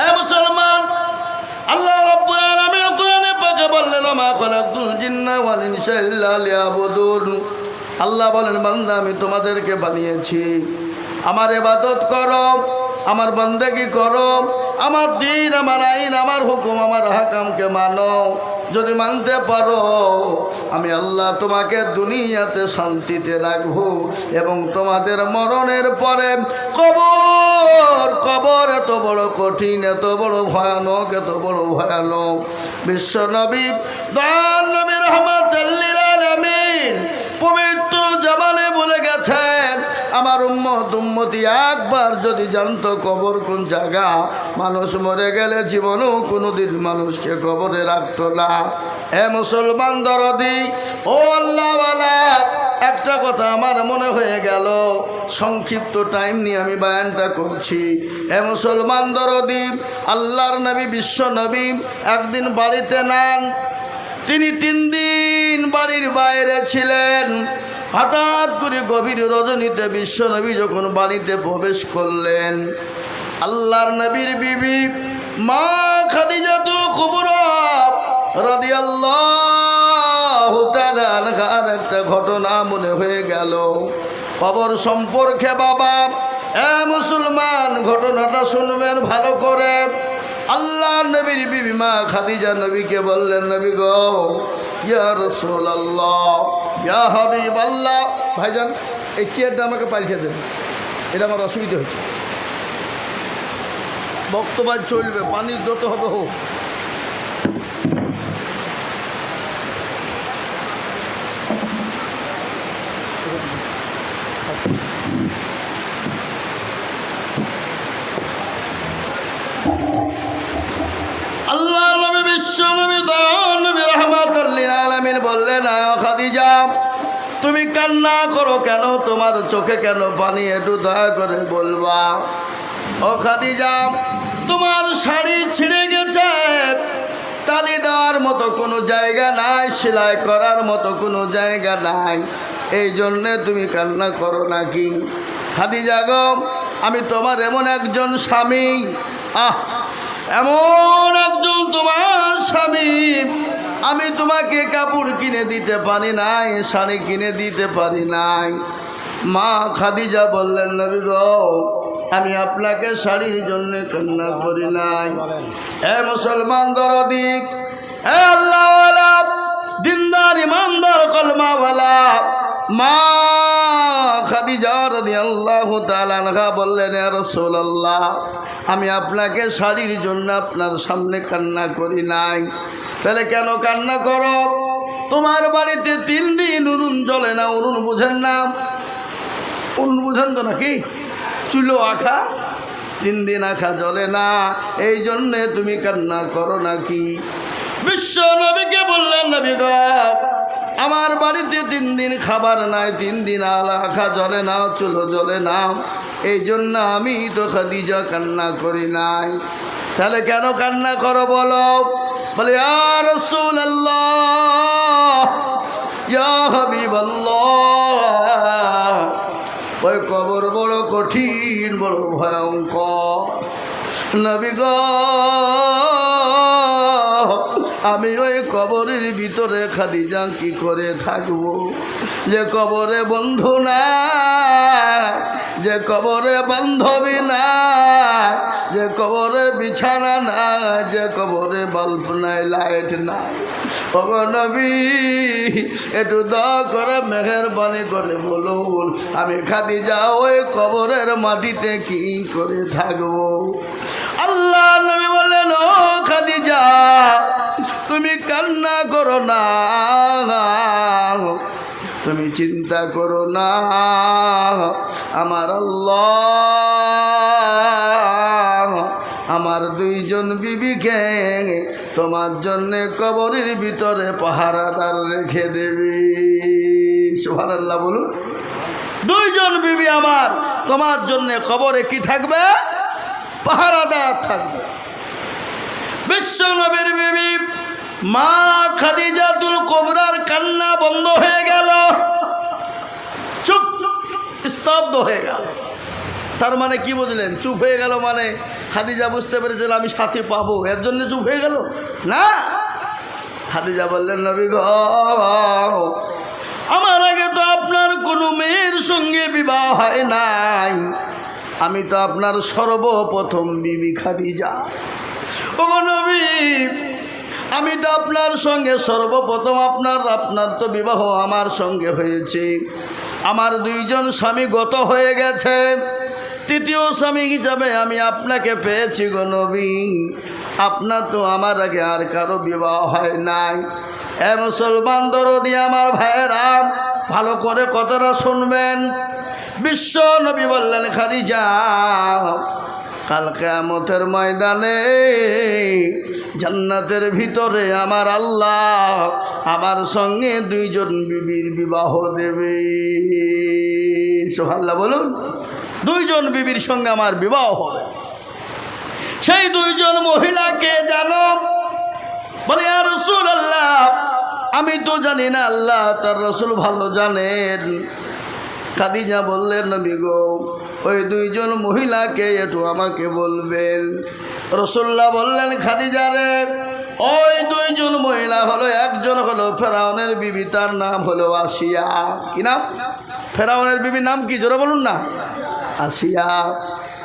এ মুসলমান, আল্লাহ রাব্বুল আলামিন কোরআনে পাকে বললেন, মা খালাকতুল জিন্না ওয়াল ইনসা ইল্লা লিয়াবুদুন। আল্লাহ বলেন, বান্দা আমি তোমাদেরকে বানিয়েছি আমার ইবাদত করো, আমার বন্দেগী করো, আমার দিন, আমার আইন, আমার হুকুম, আমার হাকামকে মানো। যদি মানতে পারো আমি আল্লাহ তোমাকে দুনিয়াতে শান্তিতে রাখবো, এবং তোমাদের মরণের পরে কবর এত বড় কঠিন, এত বড় ভয়ানক, এত বড় ভয়ানক। বিশ্ব নবী দয়াল নবী রাহমাতুল লিল আলামিন পবিত্র জবানে বলে গেছেন, আমার উম্মতি একবার যদি জানতো কবর কোন জায়গা, মানুষ মরে গেলে জীবনেও কোনোদিন মানুষকে কবরে রাখতো না। এ মুসলমান দরদি, ও আল্লাহওয়ালা, একটা কথা আমার মনে হয়ে গেল, সংক্ষিপ্ত টাইম নিয়ে আমি বয়ানটা করছি। এ মুসলমান দরদি, আল্লাহর নবী, বিশ্ব নবী একদিন বাড়িতে নেন। তিনি 3 দিন বাড়ির বাইরে ছিলেন। হঠাৎ করে গভীর রজনীতে বিশ্ব নবী যখন বাড়িতে প্রবেশ করলেন, আল্লাহর নবীর বিবি মা খাদিজাতুল কুবরা রাদিয়াল্লাহু তাআলা আনহার একটা ঘটনা মনে হয়ে গেল কবর সম্পর্কে। বাবা, এ মুসলমান, ঘটনাটা শুনবেন ভালো করে। আল্লাহর নবীর বিবি মা খাদিজা নবীকে বললেন, নবী গো, ইয়া রাসূলুল্লাহ, ইয়া হাবিবাল্লাহ। ভাইজান, এই চেয়ারটা আমাকে পাল্টে দেন, এটা আমার অসুবিধা হচ্ছে। বক্তব্য চলবে, পানির যত হবে হোক। আল্লাহ নবী, বিশ্ব নবী, দয়াল নবী রাহমাতুল লিল আলামিন বললেন, খাদিজা তুমি কান্না করো কেন? তোমার চোখে কেন পানি? একটু দয়া করে বলবা। ও খাদিজা, তোমার শাড়ি ছিঁড়ে গেছে, তালি দেওয়ার মতো কোনো জায়গা নাই, সেলাই করার মতো কোনো জায়গা নাই, এই জন্যে তুমি কান্না করো নাকি? খাদিজা গো, আমি তোমার এমন একজন স্বামী, এমন একজন তোমার স্বামী, আমি তোমাকে কাপড় কিনে দিতে পারি নাই, শাড়ি কিনে দিতে পারি নাই। মা খাদিজা বললেন, নবী গো, আমি আপনাকে শাড়ির জন্য কান্না করি নাই। হে মুসলমান দরদি, হে আল্লাহওয়ালা, দিনদার, ইমানদার, কলমাওয়ালা মা খাদিজা রাদিয়াল্লাহু তাআলা আনহা বললেন, ইয়া রাসূলুল্লাহ, আমি আপনাকে শাড়ির জন্য আপনার সামনে কান্না করি নাই। তাহলে কেন কান্না করো? তোমার বাড়িতে 3 দিন উনুন জ্বলে না। উনুন বুঝেন না? উনুন বুঝেন তো নাকি? চুলো আঁখা, 3 দিন আঁখা জ্বলে না, এই জন্যে তুমি কান্না করো নাকি? বিশ্ব নবীকে বললেন, নবী গো, আমার বাড়িতে 3 দিন খাবার নাই, 3 দিন আঁখা জ্বলে না, চুলো জ্বলে না, এই জন্য আমি তো খাদিজা কান্না করি নাই। তাহলে কেন কান্না করো বলো? বলে, ইয়া রাসূলুল্লাহ, ইয়া হাবিবাল্লাহ, ওই কবর বড় কঠিন, বড় ভয়ঙ্কর। নবী গো, আমি ওই কবরের ভিতরে খাদিজা কি করে থাকবো? যে কবরে বন্ধু না, যে কবরে বান্ধবী না, যে কবরে বিছানা না, যে কবরে বাল্ব নাই, লাইট নাই। ওগো নবী, একটু দয়া করে মেহেরবানি করে বলুন, আমি খাদিজা ওই কবরের মাটিতে কি করে থাকবো? আল্লাহ নবী বললেন, ও খাদিজা, তুমি কান্না করো না, তুমি চিন্তা করো না, আমার আল্লাহ আমার 2 জন বিবিকে তোমার জন্যে কবরের ভিতরে পাহারাদার রেখে দেবে। সুবহানাল্লাহ বলুন। 2 জন বিবি আমার তোমার জন্যে কবরে কি থাকবে? পাহারাদার থাকবে। বিশ্ব নবীর বিবি মা খাদিজাতুল কুবরার কান্না বন্ধ হয়ে গেল, চুপ, স্তব্ধ হয়ে গেল। তার মানে কি বুঝলেন? চুপ হয়ে গেল মানে খাদিজা বুঝতে পেরেছিল আমি সাথে পাবো, এর জন্য চুপ হয়ে গেল না। খাদিজা বললেন, নবী গো, আমার আগে তো আপনার কোনো মেয়ের সঙ্গে বিবাহ হয় নাই, আমি তো আপনার সর্বপ্রথম বিবি খাদিজা। ও নবী, আমি তো আপনার সঙ্গে সর্বপ্রথম, আপনার তো বিবাহ আমার সঙ্গে হয়েছে, আমার দুইজন স্বামী গত হয়ে গেছে, তৃতীয় স্বামী হিসাবে আমি আপনাকে পেয়েছি গো নবী। আপনার তো আমার আগে আর কারো বিবাহ হয় নাই। এ মুসলমান দরদি আমার ভাইয়েরা, ভালো করে কথাটা শুনবেন। বিশ্ব নবী বললেন, খাদিজা, কাল কিয়ামতের ময়দানে জান্নাতের ভিতরে আমার আল্লাহ আমার সঙ্গে দুইজন বিবির বিবাহ দেবে। সুবহানাল্লাহ বলুন। দুইজন বিবির সঙ্গে আমার বিবাহ হবে। সেই দুইজন মহিলাকে জানো? বলে, ইয়া রাসূলুল্লাহ, আমি তো জানি না, আল্লাহ তার রাসূল ভালো জানেন। খাদিজা বললেন, নবী গো, ওই দুইজন মহিলাকে একটু আমাকে বলবেন। রাসূলুল্লাহ বললেন, খাদিজা রে, ওই দুইজন মহিলা হলো, একজন হলো ফেরাউনের বিবি, তার নাম হলো আসিয়া। কি নাম? ফেরাউনের বিবির নাম কি? জোরে বলুন না। আসিয়া।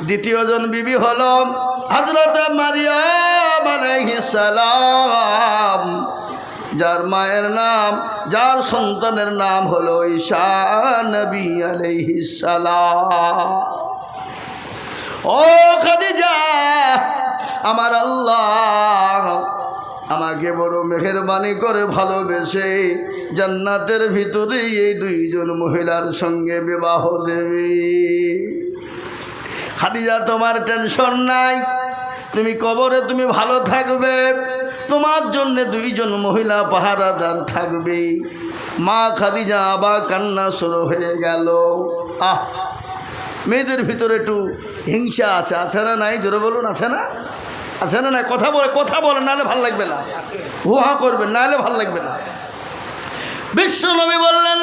দ্বিতীয়জন বিবি হলো হযরত মারিয়াম আলাইহিস সালাম, যার মায়ের নাম, যার সন্তানের নাম হলো ঈসা নবী আলাইহিস সালাম। ও খাদিজা, আমার আল্লাহ আমাকে বড় মেহেরবানি করে ভালোবেসে জান্নাতের ভিতরে এই দুইজন মহিলার সঙ্গে বিবাহ দেবে। খাদিজা, তোমার টেনশন নাই, তুমি কবরে তুমি ভালো থাকবে, তোমার জন্য দুইজন মহিলা পাহারাদার থাকবে। মা খাদিজা আবার কান্না শুরু হয়ে গেল। মেয়েদের ভিতরে একটু হিংসা আছে, আছে না নাই? জোরে বলুন, আছে না? আছে না নাই? কথা বলে, নাহলে ভাল লাগবে না। হুহা করবেন, নাহলে ভাল লাগবে না। বিশ্ব নবী বললেন,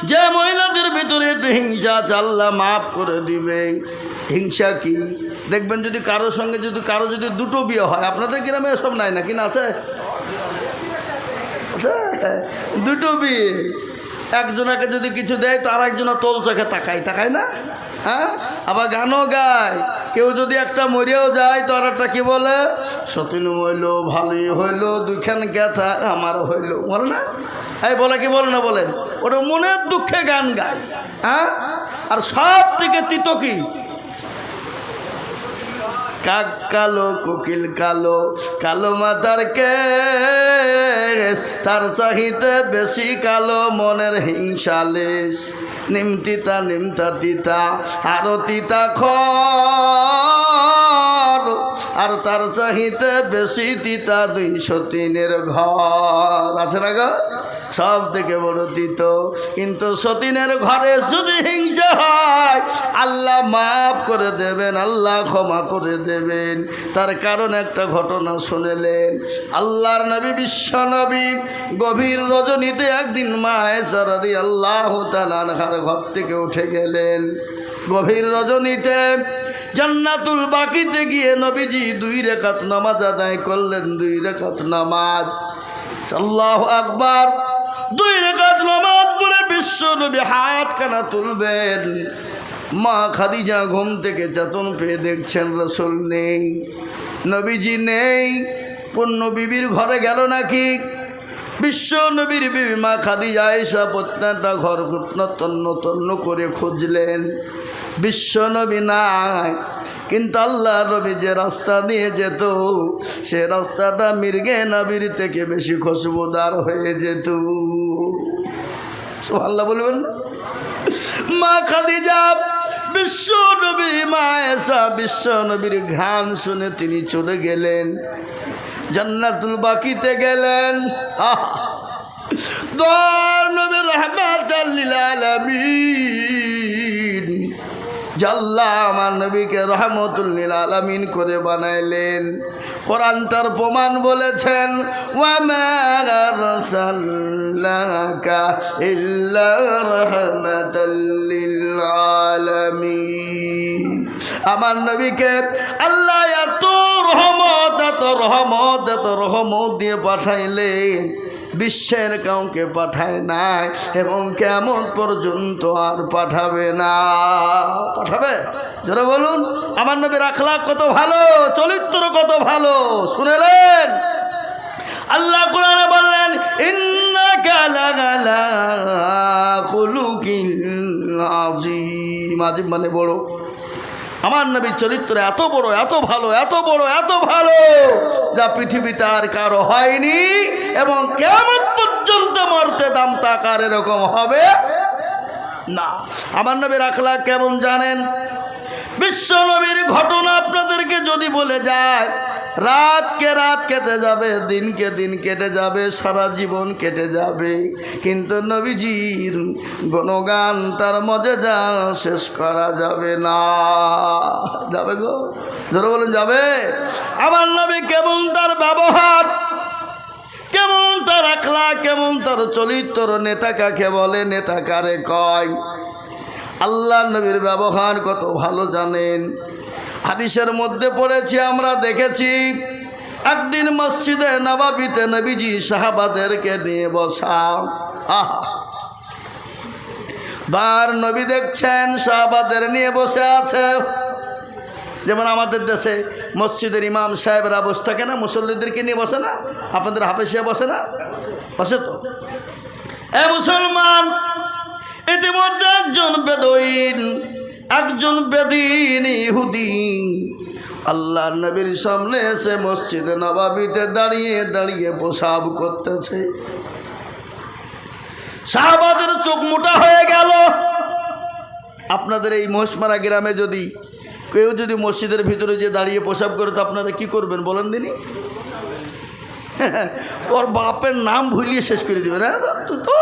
যে মহিলাদের ভিতরে একটু হিংসা আছে আল্লাহ মাফ করে দিবে। হিংসা কি? দেখবেন যদি কারোর সঙ্গে কারো দুটো বিয়ে হয়, আপনাদের গ্রামে এসব নাই নাকি? না আছে? দুটো বিয়ে, একজনাকে যদি কিছু দেয় তো আর একজনা তোল চোখে তাকায় না? হ্যাঁ, আবার গানও গায়। কেউ যদি একটা মরিয়াও যায় তো আর একটা কি বলে, সতীন হইল, ভালোই হইল, দুইখান গেথা আমার হইল, বলে না? এই বলে কি বলে না? বলেন। ওটা মনের দুঃখে গান গায়। হ্যাঁ, আর সব থেকে তিতো কি? কাক কালো, কোকিল কালো, কালো মাথার কেশ, তার চাহিতে বেশি কালো মনের হিংসালেশ। নিমতিতা নিমতা তিতা, আরো তিতা খর, আর তার চাহিতে বেশি তিতা 203 ঘর। আছে না গো? সব থেকে বড় তিত। কিন্তু সতীনের ঘরে যদি হিংসা হয় আল্লাহ মাফ করে দেবেন, আল্লাহ ক্ষমা করে দেবেন। তার কারণ একটা ঘটনা শুনেলেন। আল্লাহর নবী, বিশ্ব নবী, গভীর রজনীতে একদিন মা আয়েশা রাদিয়াল্লাহু তাআলা আনহার ঘর থেকে উঠে গেলেন। গভীর রজনীতে জান্নাতুল বাকিতে গিয়ে নবীজি 2 রাকাত নামাজ আদায় করলেন। 2 রাকাত নামাজ, আল্লাহু আকবার। 2 রাকাত নামাজ পড়ে বিশ্ব নবী হাত কানা তুলবেন। মা খাদিজা ঘুম থেকে চেতন পেয়ে দেখছেন রাসূল নেই, নবীজি নেই। পূর্ণ বিবির ঘরে গেল নাকি? বিশ্ব নবীর বিবি মা খাদিজা আয়েশা প্রত্যেকটা ঘর তন্ন করে খুঁজলেন, বিশ্ব নবী নাই। কিন্তু আল্লাহ নবী যে রাস্তা দিয়ে যেত সে রাস্তাটা মির্গে নবীর থেকে বেশি খুশবুদার হয়ে যেত। সুবহানাল্লাহ বলবেন। মা খাদিজা, বিশ্ব নবী, মা আয়েশা বিশ্ব নবীর ঘ্রাণ শুনে তিনি চলে গেলেন, জান্নাতুল বাকিতে গেলেন। দোয়ার নবী রাহমাতাল লিল আলামিন, আল্লাহ আমার নবীকে রহমতুল লিল আলামিন করে বানাইলেন। কোরআন তার প্রমাণ বলেছেন, ওয়া মা আরসালনাকা ইল্লা রাহমাতাল লিল আলামিন। আমার নবীকে আল্লাহ এত রহমত এত রহমত এত রহমত দিয়ে পাঠাইলেন, বিশ্বের কাউকে পাঠায় নাই এবং কেমন পর্যন্ত আর পাঠাবে না। পাঠাবে? যারা বলুন আমার নবীর আখলাক কত ভালো, চরিত্র কত ভালো। শুনেলেন আল্লাহ কোরআনে বললেন ইন্নাকা লাআলা খুলুকিন আযীম। আযীম মানে বড়। আমার নবীর চরিত্র এত বড়, এত ভালো, এত বড়, এত ভালো, যা পৃথিবীতে আর কারো হয়নি এবং কিয়ামত পর্যন্ত মরতে দাম তাকার এরকম হবে না। আমার নবীর আখলাক কেমন জানেন? বিশ্ব নবীর ঘটনা আপনাদেরকে যদি বলে যায়, রাতকে রাত কেটে যাবে, দিনকে দিন কেটে যাবে, সারা জীবন কেটে যাবে, কিন্তু নবীজির গুণগান তার মজেজা শেষ করা যাবে না। যাবে গো, ধরে বলুন যাবে। আমার নবী কেমন তার ব্যবহার, কেমন তার আখলাক, কেমন তার চরিত্র। নেতা কাকে বলে, নেতা কারে কয়? আল্লাহ নবীর ব্যবহার কত ভালো জানেন? হাদিসের মধ্যে পড়েছি, আমরা দেখেছি একদিন মসজিদে নববীতে নবীজি সাহাবাদেরকে নিয়ে বসা। বার নবী দেখছেন সাহাবাদের নিয়ে বসে আছে। যেমন আমাদের দেশে মসজিদের ইমাম সাহেবরা বসে থাকে না, মুসল্লিদেরকে নিয়ে বসে না? আপনাদের হাফেজিয়া বসে না? বসে তো। এ মুসলমান, ইতিমধ্যে একজন বেদুইন, একজন বেদিন ইহুদি আল্লাহর নবীর সামনে এসে মসজিদে নববীতে দাঁড়িয়ে দাঁড়িয়ে পেশাব করতেছে। সাহাবাদের চোখ মোটা হয়ে গেল। আপনাদের এই মহিষমারা গ্রামে যদি কেউ যদি মসজিদের ভিতরে যে দাঁড়িয়ে পেশাব করে, তো আপনারা কি করবেন বলেন দিনই? ওর বাপের নাম ভুলিয়ে শেষ করে দেবেন। হ্যাঁ, তুই তো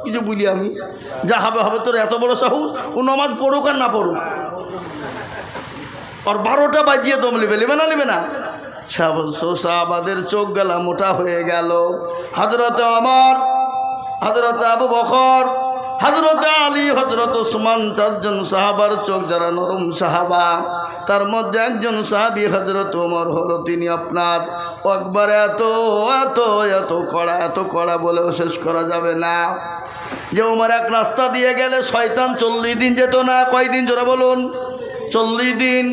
কিছু বলি আমি, যা হবে হবে, তোর এত বড় সাহস, ও নমাজ পড়ুক আর না পড়ুক, ওর 12টা বাজিয়ে দম নেবে, নেবে না নেবে না? সাহাবাদের চোখ গেলা মোটা হয়ে গেল। হযরতে ওমর, হযরতে আবু বকর, হযরতে আলী, হযরত ওসমান, 4 জন সাহাবার চোখ যারা নরম সাহাবা, তার মধ্যে একজন সাহাবী হযরত ওমর হলো, তিনি আপনার একবার এত এত এত কড়া, এত কড়া বলেও শেষ করা যাবে না। যে ওমর এক রাস্তা দিয়ে গেলে শয়তান 40 দিন যেত না। কয়দিন জোরে বলুন? 40 দিন।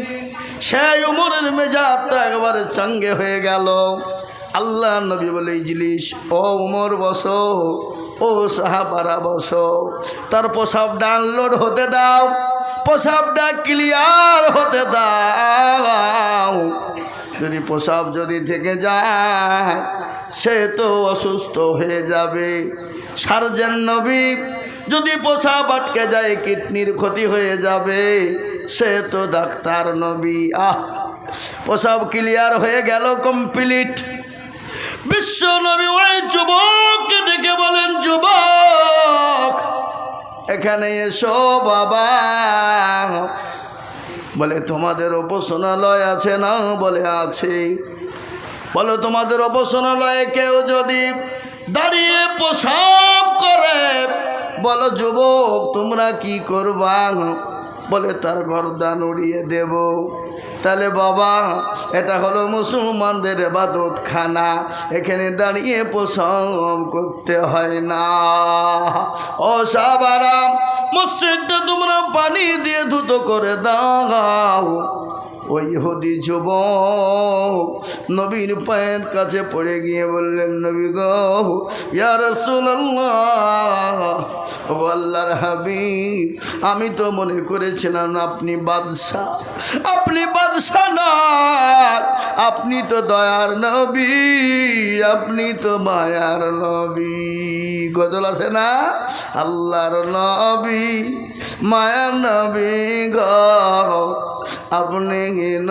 সেই ওমরের মেজাজটা একবারে চাঙ্গে হয়ে গেল। আল্লাহ নবী বলে, ইজলিস, ও ওমর বসো, ও সাহাবারা বসো, তার পেশাবটা আনলোড হতে দাও, পেশাবটা ক্লিয়ার হতে দাও। যদি পেশাব যদি থেকে যায়, সে তো অসুস্থ হয়ে যাবে। সার্জেন নবী, যদি পেশাব আটকে যায় কিডনির ক্ষতি হয়ে যাবে, সে তো ডাক্তার নবী। পেশাব ক্লিয়ার হয়ে গেল, কমপ্লিট। বিশ্ব নবী ওই যুবককে ডেকে বলেন, যুবক এখানে এসো বাবা। বলে, তোমাদের উপাসনালয় আছে না? বলে, আছে। বলো, তোমাদের উপাসনালয়ে কেউ যদি দাঁড়িয়ে পেশাব করে, বলো যুবক তোমরা কি করবা? বলে, তার গর্দান উড়িয়ে দেব। তাহলে বাবা, এটা হলো মুসলমানদের ইবাদতখানা, এখানে দাঁড়িয়ে পেশাব করতে হয় না। ও সাহাবারা, মসজিদটা তোমরা পানি দিয়ে ধুত করে দাও। ওই ইহুদি যুবক নবীর পায়ের কাছে পড়ে গিয়ে বললেন, নবী গো, ইয়া রাসূলুল্লাহ, ও আল্লাহর হাবিব, আমি তো মনে করেছিলাম আপনি বাদশাহ। আপনি বাদশাহ না, আপনি তো দয়ার নবী, আপনি তো মায়ার নবী। গজল আছে না? আল্লাহর নবী, মায়ার নবী গো, আপনি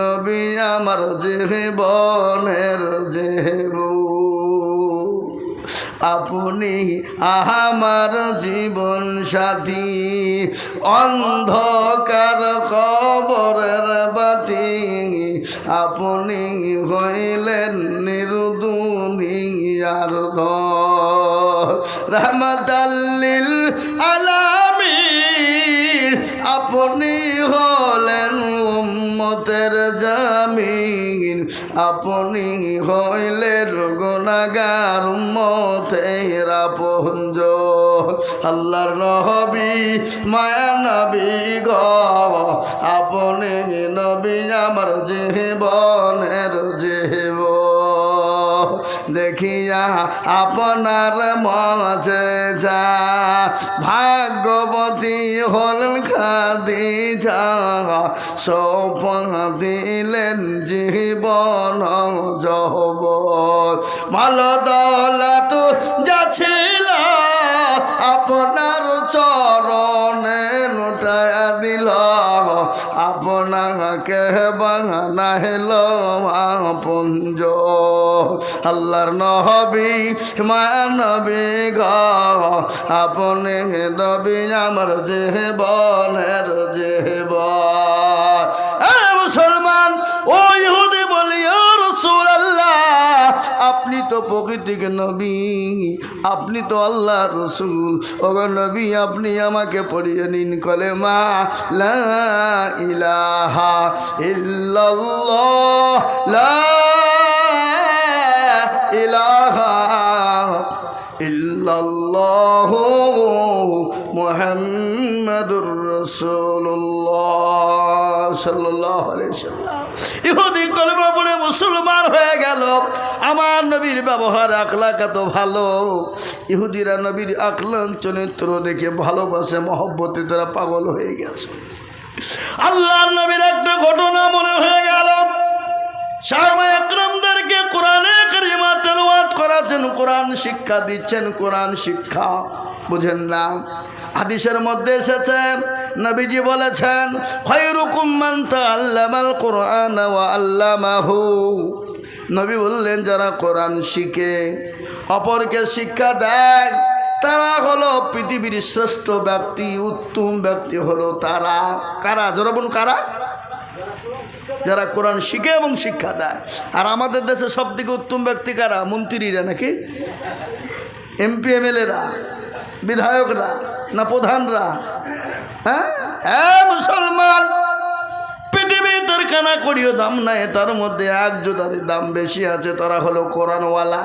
নবী আমার জীবনের যেবু, আপনি আমার জীবন সাথী, অন্ধকার কবরের বাতি, আপনি হইলেন নির্দুনিয়ার রহমাতাল লিল আলামিন, আপনি আপনি হলেন উম্মতের জামিন, আপনি হইলেন গুনাহগার উম্মতের আপনজন। আল্লাহর নবী মায়া নবী গো, আপনি নবী আমার জীবনের জীবন। দেখিয়া আপনার মাঝে যা ভাগ্যবতী হলেন খাদিজা, সৌপা দিলেন জীবন যৌবন। ভালো দৌলত যা ছিল আপনার চরণে লুটায়া দিল, আপনাকে বানাইল আপনজ। আল্লাহর নবী মায়া নবী গো, আপনি নবী আমার জীবনের জীবন। মুসলমান ও ইহুদি বলি ও রাসূলুল্লাহ, আপনি তো প্রকৃতিক নবী, আপনি তো আল্লাহ রসুল। ওগো নবী, আপনি আমাকে পড়িয়ে নিন কলেমা লা ইলাহা ইল্লাল্লাহ, লা ইলাহা ইল্লাল্লাহু মুহাম্মাদুর রাসূলুল্লাহ সাল্লাল্লাহু আলাইহি সাল্লাম। ইহুদি কলেমা পড়ে মুসলমান হয়ে গেল। আমার নবীর ব্যবহার আখলাক এত ভালো, ইহুদিরা নবীর আখলাক চরিত্র দেখে ভালোবাসে, মহব্বতে তারা পাগল হয়ে গেছে। আল্লাহর নবীর একটা ঘটনা মনে হয়ে গেল। সাহাবা একরামদেরকে কোরআনে কারিমা তেলাওয়াত করাচ্ছেন, কোরআন শিক্ষা দিচ্ছেন। কোরআন শিক্ষা বুঝেন না? হাদিসের মধ্যে এসেছে, নবীজি বলেছেন, খায়রুকুম মান তাআল্লামাল কুরআন ওয়া আল্লামাহু। নবী বললেন, যারা কোরআন শিখে অপরকে শিক্ষা দেয় তারা হলো পৃথিবীর শ্রেষ্ঠ ব্যক্তি, উত্তম ব্যক্তি হলো তারা। কারা? যারা বলুন কারা? যারা কোরআন শিখে এবং শিক্ষা দেয়। আর আমাদের দেশে সব থেকে উত্তম ব্যক্তি কারা? মন্ত্রীরা নাকি? এমপি এমএলএরা, বিধায়করা না প্রধানরা? হ্যাঁ মুসলমান, পৃথিবী তোর কানা করিও দাম নাই, তার মধ্যে এক জোদারের দাম বেশি আছে, তারা হলো কোরআনওয়ালা।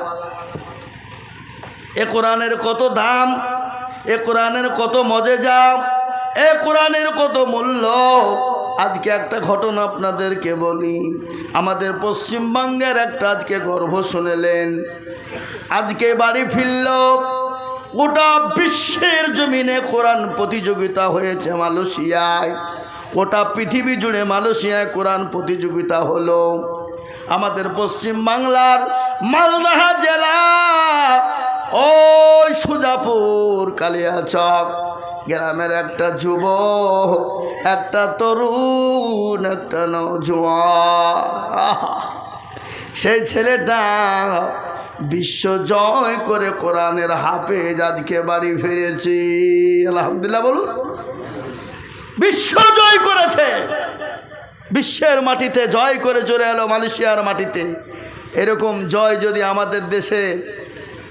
এ কোরআনের কত দাম, এ কোরআনের কত মজেজা, এ কোরআনের কত মূল্য। আজকে একটা ঘটনা আপনাদেরকে বলি। আমাদের পশ্চিমবঙ্গের একটা আজকে গর্ভ শুনেলেন, আজকে বাড়ি ফিরল। গোটা বিশ্বের জমিনে কোরআন প্রতিযোগিতা হয়েছে মালয়েশিয়ায়, গোটা পৃথিবী জুড়ে মালয়েশিয়ায় কোরআন প্রতিযোগিতা হলো। আমাদের পশ্চিম বাংলার মালদহ জেলা ওই সুজাপুর কালিয়াচক গ্রামের একটা যুবক, একটা তরুণ, একটা নওজোয়ান, সেই ছেলেটা বিশ্ব জয় করে কোরআনের হাফেজ আজকে বাড়ি ফিরেছি। আলহামদুলিল্লাহ বলুন। বিশ্ব জয় করেছে, বিশ্বের মাটিতে জয় করে চলে এলো মালয়েশিয়ার মাটিতে। এরকম জয় যদি আমাদের দেশে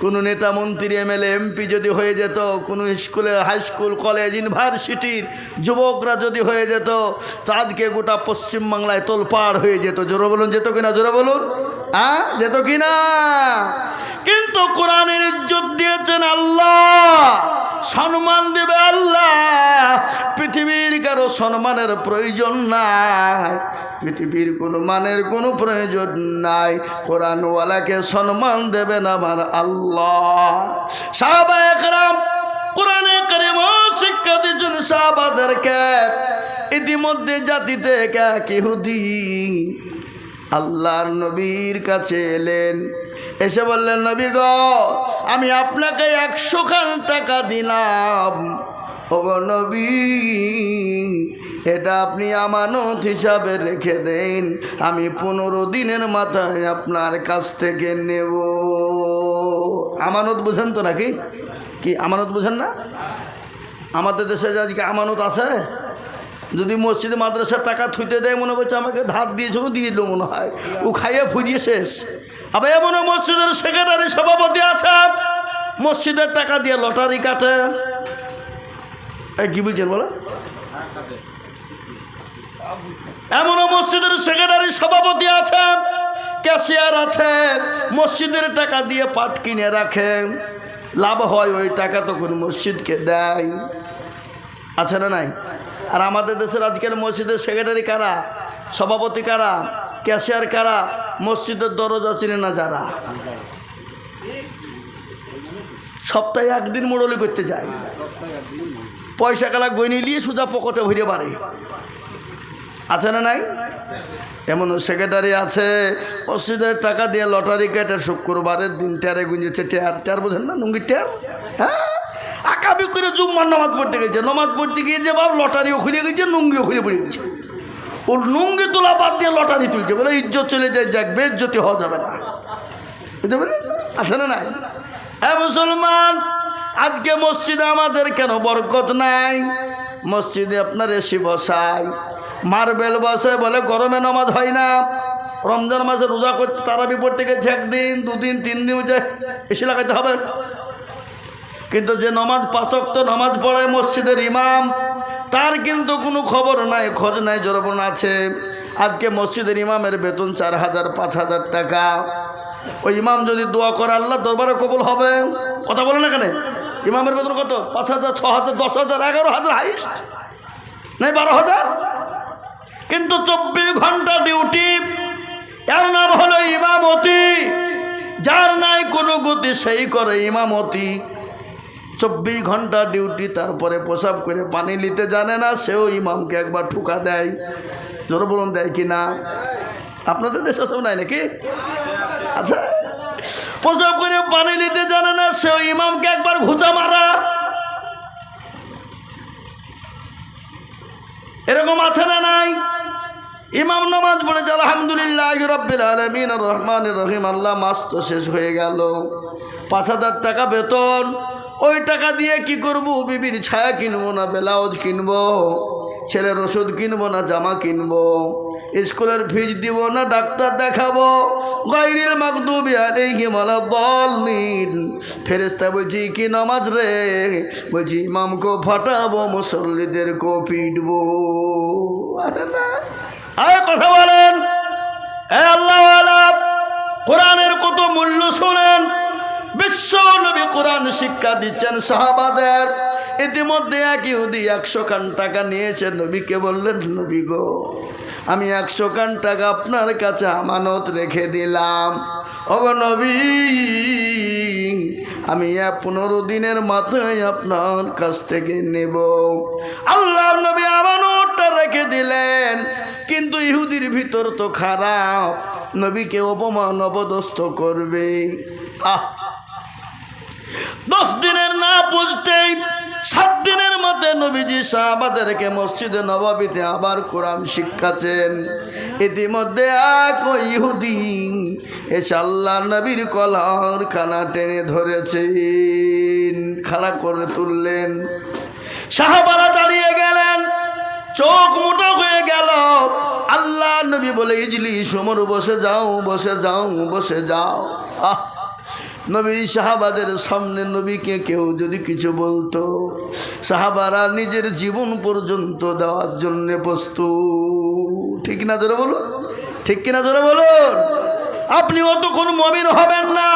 কোনো নেতা মন্ত্রী এমএলএ এমপি যদি হয়ে যেত, কোনো স্কুলে হাই স্কুল কলেজ ইউনিভার্সিটির যুবকরা যদি হয়ে যেত, তা আজকে গোটা পশ্চিমবাংলায় তোলপাড় হয়ে যেত। জোরে বলুন, যেত কিনা? জোরে বলুন, যেত কিনা? কিন্তু কোরআনের ইজ্জত দিয়েছেন আল্লাহ, সম্মান দেবে আল্লাহ। পৃথিবীর কারো সম্মানের প্রয়োজন নাই, পৃথিবীর কোনো মানের কোনো প্রয়োজন নাই। কোরআনওয়ালাকে সম্মান দেবেন আমার আল্লাহ। সাহাবায়ে কেরাম কোরআনে কারিম শিক্ষা দিয়েছেন সাহাবাদেরকে। ইতিমধ্যে জাতিতে এক ইহুদি আল্লাহর নবীর কাছে এলেন, এসে বললেন, নবী গো, আমি আপনাকে 100 খান টাকা দিলাম। ওগো নবী, এটা আপনি আমানত হিসাবে রেখে দেন, আমি 15 দিনের মাথায় আপনার কাছ থেকে নেব। আমানত বুঝেন তো নাকি? কি আমানত বুঝেন না? আমাদের দেশে যে আজকে আমানত আছে, যদি মসজিদে মাদ্রাসার টাকা থুইতে দেয় মনে করছে আমাকে ধার দিয়েছে, ও দিয়ে দিল মনে হয়, ও খাইয়ে ফুরিয়ে শেষ। আবার এমন মসজিদের সেক্রেটারি সভাপতি আছে, মসজিদের টাকা দিয়ে লটারি কাটে। এই কি বলছেন বলো? এমনও মসজিদের সেক্রেটারি সভাপতি আছে, ক্যাশিয়ার আছে, মসজিদের টাকা দিয়ে পাট কিনে রাখে, লাভ হয় ওই টাকা তখন মসজিদকে দেয়, আছে না নাই? আর আমাদের দেশের আজকের মসজিদের সেক্রেটারি কারা, সভাপতি কারা, ক্যাশিয়ার কারা? মসজিদের দরজা চিনে না যারা, সপ্তাহে একদিন মোড়লি করতে যায়, পয়সা কালা গয়নি নিয়ে সোজা পকেটে ভরে বাড়ে, আছে না নাই? এমন সেক্রেটারি আছে মসজিদের টাকা দিয়ে লটারি কেটে শুক্রবারের দিন টেরে গুঁজেছে, টের বোঝেন না, নুঙ্গি টের, হ্যাঁ, আকাবি করে জুম্মার নামাজ পড়তে গেছে, নামাজ পড়তে গিয়ে যে বাবা লটারিও খুলে গেছে, নুঙ্গিও খুলে পড়ে গেছে, ওর নুঙ্গি তোলা বাদ দিয়ে লটারি তুলছে, বলে ইজ্জত চলে যায়, যাক বেজ্জতি হওয়া যাবে না, বুঝতে পারলেন? আছে না নাই? হ্যাঁ মুসলমান, আজকে মসজিদে আমাদের কেন বরকত নাই? মসজিদে আপনার এসি বসায়, মার্বেল বসে, বলে গরমে নামাজ হয় না। রমজান মাসে রোজা করতে তারাবি পড়তে গেছে, একদিন দুদিন 3 দিন যে এসি লাগাইতে হবে। কিন্তু যে নমাজ 5 ওয়াক্ত নামাজ পড়ে মসজিদের ইমাম, তার কিন্তু কোনো খবর নাই, খোঁজ নাই, জোরপন আছে। আজকে মসজিদের ইমামের বেতন 4,000 5,000 টাকা। ওই ইমাম যদি দোয়া করে আল্লাহ দরবারে কবুল হবে। কথা বলে না কেন? ইমামের বেতন কত? 5,000 6,000 10,000 11,000 হাইস্ট, নাই 12,000। কিন্তু 24 ঘন্টা ডিউটি, এর নাম হলো ইমামতি। যার নাই কোনো গতি সেই করে ইমামতি। 24 ঘন্টা ডিউটি, তারপরে প্রসাব করে পানি নিতে জানে না, সেও ইমামকে একবার ঠুকা দেয়। জোর বলুন, দেয় কি না? আপনাদের দেশে সব নাই নাকি? আচ্ছা, প্রসাব করে পানি নিতে জানে না, সেও ইমামকে একবার ঘুচা মারা। এরকম আছে না নাই? ইমাম নামাজ পড়েছে আলহামদুলিল্লাহ রাব্বিল আলামিন আর রহমানির রহিম, আল্লাহ মাস তো শেষ হয়ে গেল, 5,000 টাকা বেতন। ওই টাকা দিয়ে কি করব? বিবির ছায়া কিনবো না ব্লাউজ কিনবো, ছেলের ওষুধ কিনবো না জামা কিনবো, স্কুলের ফিজ দিব না ডাক্তার দেখাবো। গায়রিল মাগদুবি আলাইহিম ওয়ালাদ-দাল্লিন। ফেরেশতা বলছি কি নামাজ রে? বলছি ইমামকে ফাটাবো, মুসল্লিদেরকে পিটবো। আরে না, আরে কথা বলেন। এ আল্লাহওয়ালা, কোরআনের কত মূল্য শোনেন। বিশ্ব নবী কোরআন শিক্ষা দিচ্ছেন সাহাবাদের। ইতিমধ্যে এক ইহুদি 100 খান টাকা নিয়েছে, নবীকে বললেন, নবী গো, আমি 100 খান টাকা আপনার কাছে আমানত রেখে দিলাম। ওগো নবী, আমি 15 দিনের মাথায় আপনার কাছ থেকে নেব। আল্লাহ নবী আমানতটা রেখে দিলেন, কিন্তু ইহুদির ভিতর তো খারাপ, নবীকে অপমান অপদস্থ করবে। 10 দিনের না বুঝতেই 7 দিনের মধ্যে নবীজি সাহাবাদেরকে মসজিদে নববীতে আবার কোরআন শিক্ষাছেন। ইতিমধ্যে এক ইহুদি এসে আল্লাহ নবীর কলার খানা টেনে ধরেছেন, খাড়া করে তুললেন। সাহাবারা দাঁড়িয়ে গেলেন, চোখ মোটা হয়ে গেল। আল্লাহ নবী বলে, ইজলিস ওমর, বসে যাও, বসে যাও, বসে যাও। নবী সাহাবাদের সামনে নবীকে কেউ যদি কিছু বলতো, সাহাবারা নিজের জীবন পর্যন্ত দেওয়ার জন্য প্রস্তুত। ঠিক না জোরে বলুন? ঠিক কিনা জোরে বলুন? আপনি অতক্ষণ মুমিন হবেন না,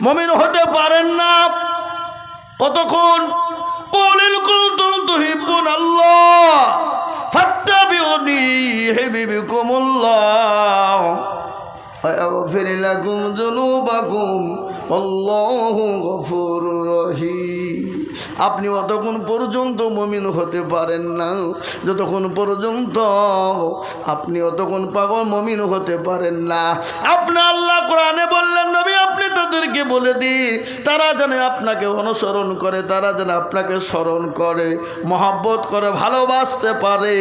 মুমিন হতে পারেন না কতক্ষণ? কুল কুনতুম তুহিব্বুনাল্লাহ ফাত্তাবিউনি ইউহিব্বুকুমুল্লাহ ويغفر لكم ذنوبكم والله غفور رحيم। আপনি অতক্ষণ পর্যন্ত মুমিন হতে পারেন না যতক্ষণ পর্যন্ত আপনি অতক্ষণ পাগল মুমিন হতে পারেন না। আপনি আল্লাহ কোরআনে বললেন, নবী আপনি তাদেরকে বলে দিন, তারা যেন আপনাকে অনুসরণ করে, তারা যেন আপনাকে স্মরণ করে, মহব্বত করে, ভালোবাসতে পারে।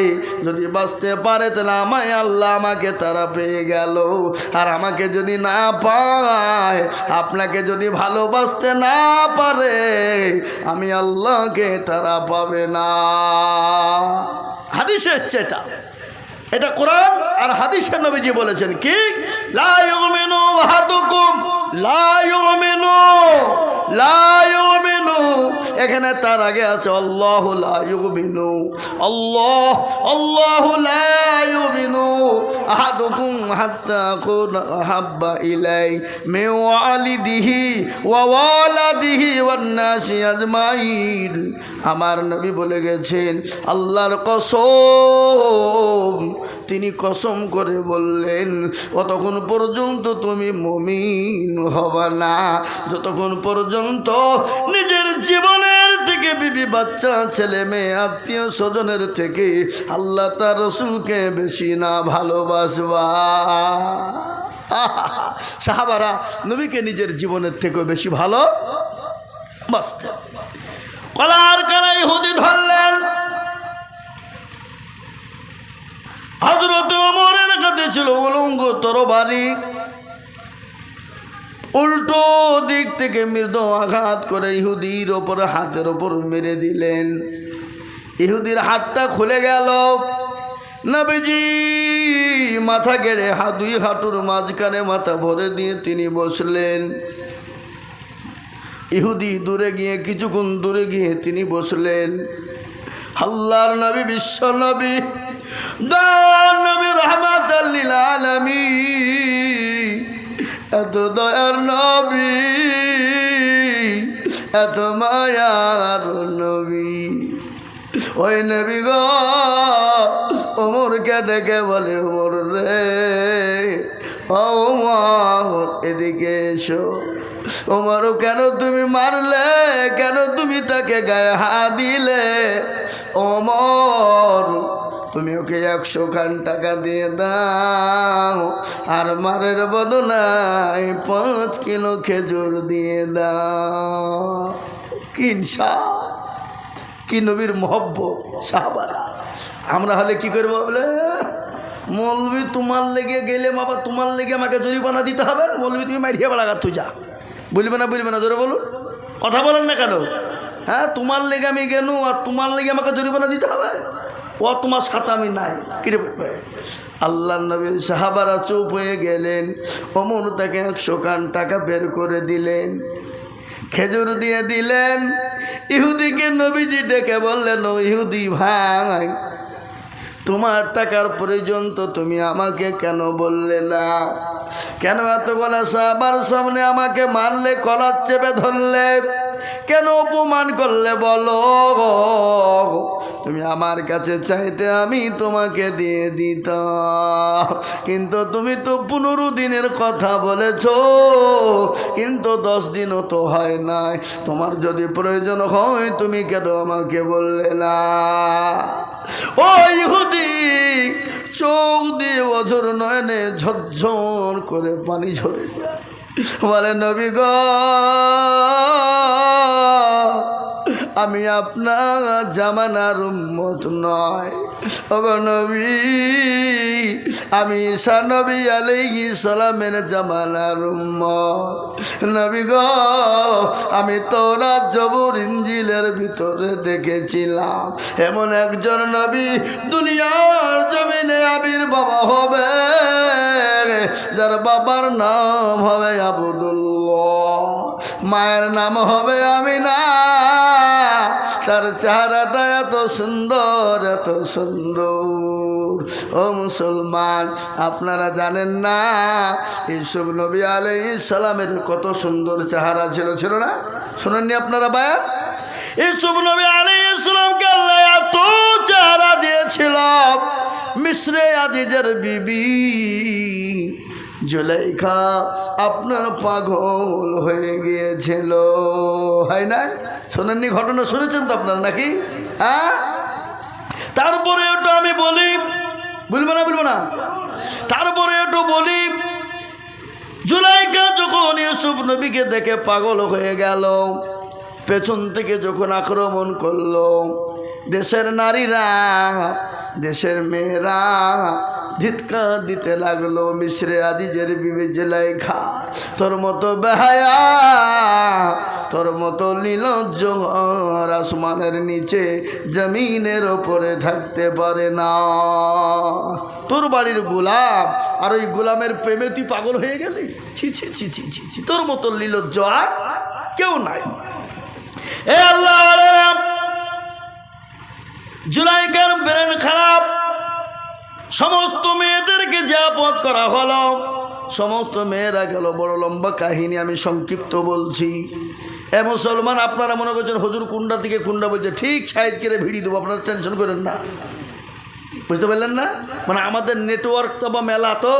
যদি বাঁচতে পারে তাহলে আমায় আল্লাহ, আমাকে তারা পেয়ে গেল। আর আমাকে যদি না পায়, আপনাকে যদি ভালোবাসতে না পারে, আমি আল্লাহকে তারা পাবে না। হাদিসে এসছে এটা কোরআন আর হাদিসে নবীজি বলেছেন কি, লা ইউমিনু আহাদুকুম, লা ইউমিনু এখানে তার আগে আছে আল্লাহু লা ইউমিনু, আল্লাহু লা ইউমিনু আহাদুকুম হাত্তা কুনা আহাব্বা ইলাই মিন ওয়ালিদিহি ওয়া ওয়ালাদিহি ওয়ান নাসি আজমাইন। আমার নবী বলে গেছেন, আল্লাহর কসম, তিনি কসম করে বললেন, অতক্ষণ পর্যন্ত তুমি মুমিন হবা না যতক্ষণ পর্যন্ত নিজের জীবনের থেকে, বিবি বাচ্চা ছেলে মেয়ে আত্মীয় স্বজনের থেকে আল্লাহ তার রসুলকে বেশি না ভালোবাসবা। সাহাবারা নবীকে নিজের জীবনের থেকেও বেশি ভালো বাসতেন। কলার কানা ইহুদি ধরলেন, হযরত ওমরের কাছে ছিল উলঙ্গ তরবারি, উল্টো দিক থেকে মৃদু আঘাত করে ইহুদির ওপর, হাতের ওপর মেরে দিলেন। ইহুদির হাতটা খুলে গেল। নবীজি মাথা গেড়ে দুই হাঁটুর মাঝখানে মাথা ভরে দিয়ে তিনি বসলেন। ইহুদি দূরে গিয়ে, কিছুক্ষণ দূরে গিয়ে তিনি বসলেন। আল্লাহর নবী, বিশ্ব নবী, দয়ার নবী, রাহমাতাল লিল আলামিন, এত দয়ার নবী, এত মায়ার নবী, ওই নবী গো ওমরকে ডেকে বলে, ওমর রে, ও ওমর এদিকে এসো। ওমর, কেন তুমি মারলে? কেন তুমি তাকে গায়ে হাত দিলে? ওমর, তুমি ওকে 100 খান টাকা দিয়ে দাও, আর মারের বদলায় 5 কিলো খেজুর দিয়ে দাও। কিনসা কি নবীর মহব্বত সাহাবারা। আমরা হলে কি করবো? বলে মৌলবি তোমার লেগে গেলে বাবা, তোমার লেগে আমাকে জরিমানা দিতে হবে। মৌলবি তুমি মারিয়ে বেড়া তুই যা, বলবে না বলবে না? জোরে বলুন, কথা বলেন না কেন? হ্যাঁ, তোমার লেগে আমি গেল আর তোমার লেগে আমাকে জরিমানা দিতে হবে? ও তোমার সাথে আমি নাই। কিরে আল্লাহ নবী, সাহাবারা চুপ হয়ে গেলেন। ওমর তাকে 100 খান টাকা বের করে দিলেন, খেজুর দিয়ে দিলেন। ইহুদিকে নবীজি ডেকে বললেন, ও ইহুদি ভাই, তোমার টাকার প্রয়োজন তো তুমি আমাকে কেন বললে না? কেন এতগুলা সাহাবার সামনে আমাকে মারলে, কলার চেপে ধরলে, কেন অপমান করলে বলো? তুমি আমার কাছে চাইতে আমি তোমাকে দিয়ে দিতাম, কিন্তু তুমি তো 15 দিনের কথা বলেছ, কিন্তু 10 দিনও তো হয় নাই। তোমার যদি প্রয়োজন হয় তুমি কেন আমাকে বললে না? ও ইহুদি চোখ দিয়ে অঝর নয়নে ঝরঝর করে পানি ঝরে যায়, বলে, নবী গো, আমি আপনার জামানার উম্মত নয়। ওগো নবী, আমি ঈসা নবী আলাইহিস সালামের জামানার উম্মত। নবী গো, আমি তাওরাত, জবুর, ইনজিলের ভিতরে দেখেছিলাম এমন একজন নবী দুনিয়ার জমিনে আবির্ভাব হবে, যার বাবার নাম হবে আব্দুল্লাহ, মায়ের নাম হবে আমিনা। তার চেহারাটা এত সুন্দর, এত সুন্দর। ও মুসলমান, আপনারা জানেন না ইউসুফ নবী আলাইহিস সালামের কত সুন্দর চেহারা ছিল? ছিল না? শোনেননি আপনারা বায়ান? ইউসুফ নবী আলাইহিস সালামকে আল্লাহ এত চেহারা দিয়েছিল, মিসরে আজিজের বিবি জুলাইখা আপনার পাগল হয়ে গিয়েছিল, হয় না? শোনেননি? ঘটনা শুনেছেন তো আপনারা নাকি? হ্যাঁ, তারপরে একটু আমি বলি, বলবো না বলবো না? তারপরে একটু বলি, জুলাইখা যখন ইউসুফ নবীকে দেখে পাগল হয়ে গেল, পেছন থেকে যখন আক্রমণ করলো, দেশের নারীরা, দেশের মেয়েরা ধিৎকার দিতে লাগলো, মিসরে আজিজের বিবি জুলাইখা, তোর মতো বেহায়া, তোর মতো নির্লজ্জ আর আসমানের নিচে জমিনের ওপরে থাকতে পারে না। তোর বাড়ির গোলাম, আর ওই গোলামের প্রেমে তুই পাগল হয়ে গেলি? ছি ছি ছি ছি ছি ছি, তোর মতো নির্লজ্জ আর কেউ নাই। এ আল্লাহ, জুলাইখার ব্রেন খারাপ, সমস্ত মেয়েদেরকে যে আপদ করা হলো, সমস্ত মেয়েরা গেল। বড় লম্বা কাহিনী, আমি সংক্ষিপ্ত বলছি। এ মুসলমান, আপনারা মনে করছেন হুজুর কুন্ডা থেকে কুন্ডা বলছে, ঠিক সাইড করে ভিড়ি দেবো, আপনারা টেনশন করেন না। বুঝতে পারলেন না? মানে আমাদের নেটওয়ার্ক তো বা মেলা তো,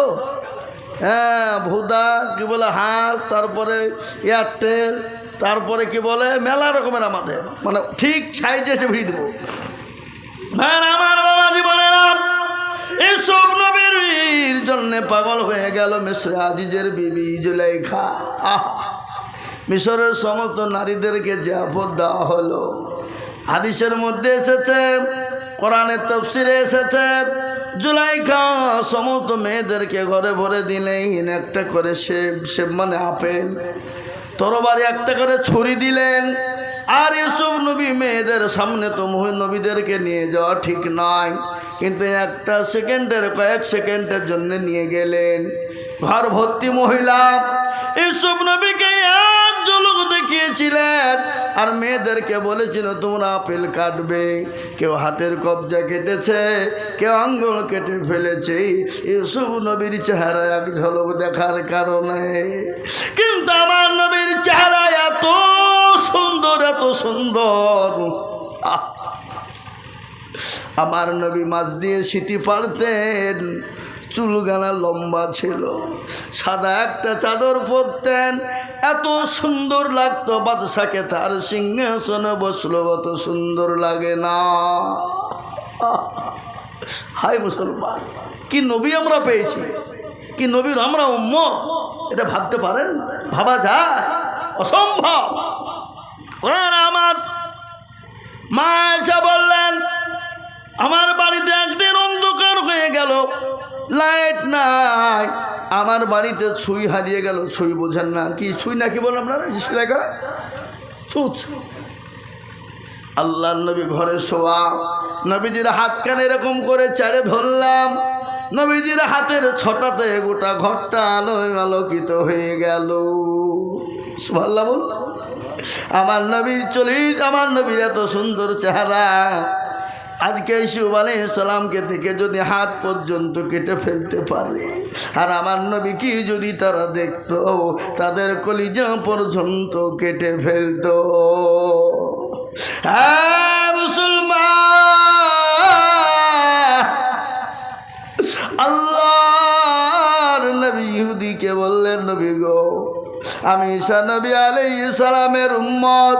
হ্যাঁ, ভুদা কি বলে হাঁস, তারপরে এয়ারটেল, তারপরে কি বলে মেলা রকমের আমাদের, মানে ঠিক সাইডে এসে ভিড়ি দেবো। আমার বাবা জীবনেরা এসব নবীর জন্য পাগল হয়ে গেল মিসর আজিজের বিবি জুলাইখা। মিশরের সমস্ত নারীদেরকে যে আপদ দেওয়া হলো, হাদিসের মধ্যে এসেছে, কোরআনের তাফসীরে এসেছে, জুলাইখা সমস্ত মেয়েদেরকে ঘরে ভরে দিলেন একটা করে সেব মানে আপেল, তরবারি একটা করে ছুরি দিলেন। আর এসব নবী মেয়েদের সামনে তো নবীদেরকে নিয়ে যাওয়া ঠিক নয়, কিন্তু একটা সেকেন্ডের, কয়েক সেকেন্ডের জন্য নিয়ে গেলেন। ঘর ভর্তি মহিলা, এসব নবীকে এক ঝলক দেখিয়েছিলেন, আর মেয়েদেরকে বলেছিল তোমরা আপেল কাটবে। কেউ হাতের কবজা কেটেছে, কেউ আঙ্গুল কেটে ফেলেছে, এসব নবীর চেহারা এক ঝলক দেখার কারণে। কিন্তু আমার নবীর চেহারা এত সুন্দর, এত সুন্দর, আমার নবী মাছ দিয়ে সিটি পারতেন, চুলগানা লম্বা ছিল, সাদা একটা চাদর পরতেন, এত সুন্দর লাগতো বাদশাকে। তার সিংহাসনে বসলো, অত সুন্দর লাগে না? হাই মুসলমান, কি নবী আমরা পেয়েছি, কি নবীর আমরা উম্মত, এটা ভাবতে পারেন? ভাবা যায়? অসম্ভব। আমার মা এসে বললেন, আমার বাড়িতে একদিন অন্ধকার হয়ে গেল, লাইট নাই, আমার বাড়িতে ছুঁই হারিয়ে গেল। ছুঁই বোঝেন না? কি ছুঁই না কি বলেন আপনারা? সেলাই করা ছুঁচ। আল্লাহ নবী ঘরে শোয়া, নবীজির হাত কানে এরকম করে চারে ধরলাম, নবীজির হাতের ছটাতে গোটা ঘরটা আলোয় আলোকিত হয়ে গেল। সুবহানাল্লাহ বল। আমার নবীর আমার নবীর এত সুন্দর চেহারা, আজকে ইউসুফ আলাইহিস সালামকে থেকে যদি হাত পর্যন্ত কেটে ফেলতে পারে, আর আমার নবী কি যদি তারা দেখত, তাদের কলিজা পর্যন্ত কেটে ফেলত। হ্যাঁ মুসলমান, আল্লাহর নবী ইহুদিকে বললেন, নবী গো, আমি ঈসা নবী আলাইহিস সালামের উম্মত।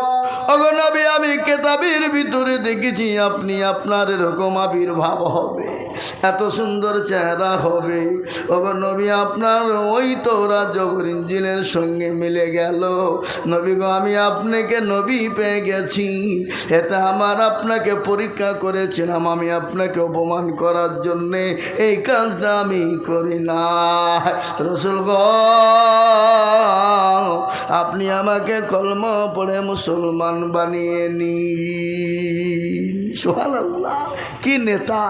ওগো নবী, আমি কিতাবের ভিতরে দেখেছি আপনি, আপনার এরকম আবির্ভাব হবে, এত সুন্দর চেহারা হবে। ওগো নবী, আপনার ওই তওরাত জবর ইনজিলের সঙ্গে মিলে গেল। নবী গো, আমি আপনাকে নবী পেয়ে গেছি। এটা আমার আপনাকে পরীক্ষা করেছিলাম, আমি আপনাকে অপমান করার জন্যে এই কাজটা আমি করি না। রাসূল গো, আপনি আমাকে কলমা পড়ে মুসলমান বানিয়ে নিন। সুবহানাল্লাহ। কি নেতা!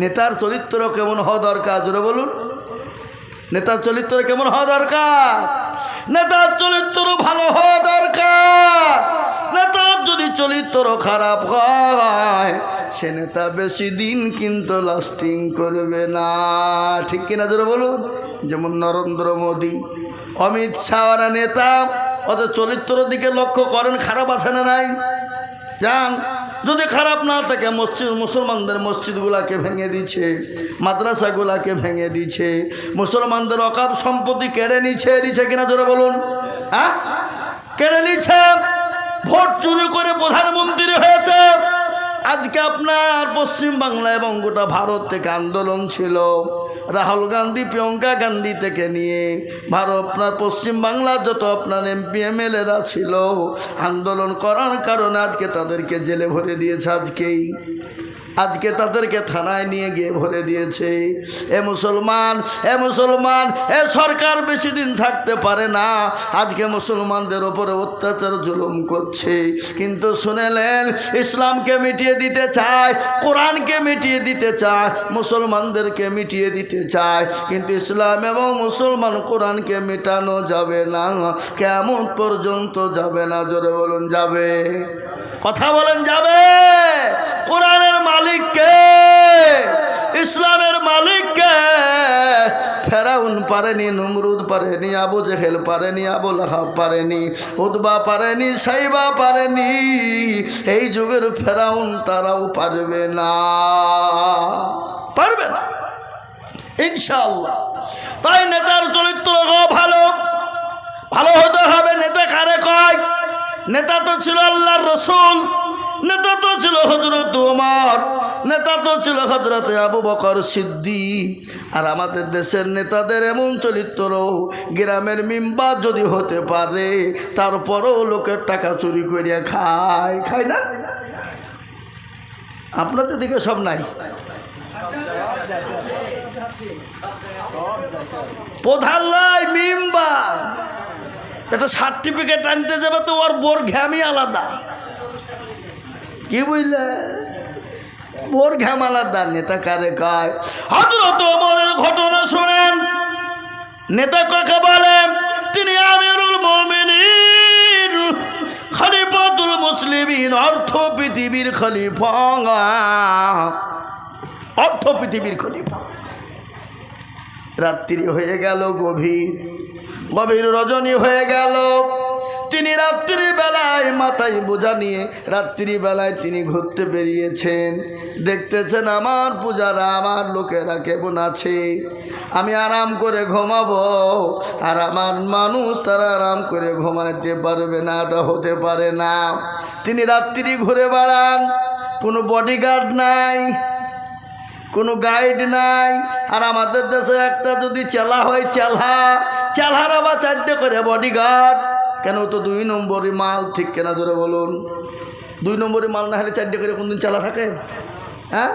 নেতার চরিত্র কেমন হওয়া দরকার, জোরে বলুন। নেতার চরিত্র কেমন হওয়া দরকার? নেতার চরিত্র ভালো হওয়া দরকার। নেতার যদি চরিত্র খারাপ হয়, সে নেতা বেশি দিন কিন্তু লাস্টিং করবে না। ঠিক কিনা জোরে বলুন। যেমন নরেন্দ্র মোদী, অমিত শাহ নেতা, ওদের চরিত্রের দিকে লক্ষ্য করেন, খারাপ আছে না নাই? যান, যদি খারাপ না থাকে, মুসলমানদের মসজিদগুলাকে ভেঙে দিচ্ছে, মাদ্রাসাগুলাকে ভেঙে দিচ্ছে, মুসলমানদের অকাপ সম্পত্তি কেড়ে নিচ্ছে কিনা জোরে বলুন। হ্যাঁ, কেড়ে নিচ্ছে। ভোট চুরি করে প্রধানমন্ত্রী হয়েছে। আজকে আপনার পশ্চিম বাংলা এবং গোটা ভারত থেকে আন্দোলন ছিল, রাহুল গান্ধী, প্রিয়াঙ্কা গান্ধী থেকে নিয়ে আপনার পশ্চিম বাংলার যত আপনার এমপি এমএলএরা ছিল, আন্দোলন করার কারণে আজকে তাদেরকে জেলে ভরে দিয়েছে। আজকেই আজকে তাদেরকে থানায় নিয়ে গিয়ে ভরে দিয়েছে। এ মুসলমান, এ মুসলমান, এ সরকার বেশি দিন থাকতে পারে না। আজকে মুসলমানদের ওপরে অত্যাচার জুলুম করছে, কিন্তু শুনেলেন ইসলামকে মিটিয়ে দিতে চায়, কোরআনকে মিটিয়ে দিতে চায়, মুসলমানদেরকে মিটিয়ে দিতে চায়, কিন্তু ইসলাম এবং মুসলমান কোরআনকে মেটানো যাবে না, কেমন পর্যন্ত যাবে না। জোরে বলুন যাবে, কথা বলেন যাবে। কোরআনের মালিক কে? ইসলামের মালিক কে? ফেরাউন পারেনি, নমরুদ পারেনি, আবু জেহেল পারেনি, আবু লাহাব পারেনি, উতবা পারেনি, সাইবা পারেনি। এই যুগের ফেরাউন তারাও পারবে না, পারবে না ইনশাআল্লাহ। তাই নেতার চরিত্র ভালো ভালো হতে হবে। নেতা কারে কয়? নেতা তো ছিল আল্লাহর রসুল, নেতা তো ছিল হযরত ওমর, নেতা তো ছিল হযরত আবু বকর সিদ্দিক। আর আমাদের দেশের নেতাদের এমন চরিত্র, গ্রামের মেম্বার যদি হতে পারে তারপরেও লোকের টাকা চুরি করিয়া খায়, খায় না? আপনাদের দিকে সব নাই? প্রধান লাই মেম্বার, একটা সার্টিফিকেট আনতে যাবে তো ওর বোর ঘ্যামই আলাদা। কি বুঝলে? বোর ঘ্যাম আলাদা। নেতা কারে কয়? হযরত ওমরের ঘটনা শুনেন। নেতা কাকে বলে? তিনি আমিরুল মুমিনিন, খলিফাতুল মুসলিমিন, অর্থ পৃথিবীর খলিফা, অর্থ পৃথিবীর খলিফা। রাত্রি হয়ে গেল, গভীর গভীর রজনী হয়ে গেল। তিনি রাত্রি বেলায় মাথায় বোঝা নিয়ে রাত্রি বেলায় তিনি ঘুরতে বেরিয়েছেন। দেখতেছেন আমার পূজারা, আমার লোকেরা কেমন আছে, আমি আরাম করে ঘুমাবো, আর আমার মানুষ তারা আরাম করে ঘুমাইতে পারবে না, এটা হতে পারে না। তিনি রাত্রি ঘুরে বেড়ান, কোনো বডিগার্ড নাই, কোনো গাইড নাই। আর আমাদের দেশে একটা যদি চেলা হয়, চেলার আবার 4টে করে বডিগার্ড। কেন? তো 2 নম্বরই মাল, ঠিক কেনা? ধরে বলুন। 2 নম্বরই মাল না হলে 4টে করে কোনদিন চেলা থাকে? হ্যাঁ,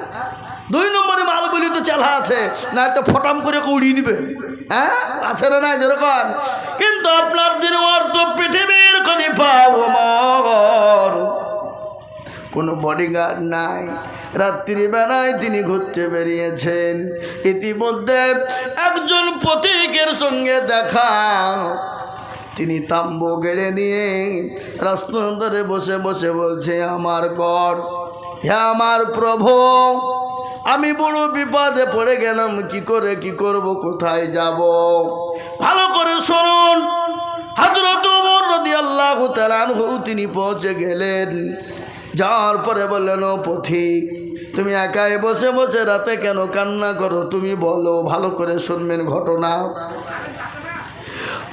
2 নম্বরই মাল বলি তো চেলা আছে, না তো ফটাম করে উড়িয়ে দিবে। হ্যাঁ, আছে না নাই? যেরকম। কিন্তু আপনার দিন অর্থ পৃথিবীর খলিফা ওমর, কোনো বডিগার্ড নাই। রাত্রিবেলায় তিনি ঘুরতে বেরিয়েছেন। ইতিমধ্যে একজন পথিকের সঙ্গে দেখা। তিনি তাম্বু গেড়ে নিয়ে রাস্তার ধারে বসে বসে বলছে, আমার গড, হে আমার প্রভু, আমি বড় বিপদে পড়ে গেলাম, কি করে কি করব, কোথায় যাব? ভালো করে শুনুন। হযরত ওমর রাদিয়াল্লাহু তাআলা আনহু তিনি পৌঁছে গেলেন। যাওয়ার পরে বললেন, ও পথিক, তুমি একাই বসে বসে রাতে কেন কান্না করো? তুমি বলো। ভালো করে শুনবেন ঘটনা,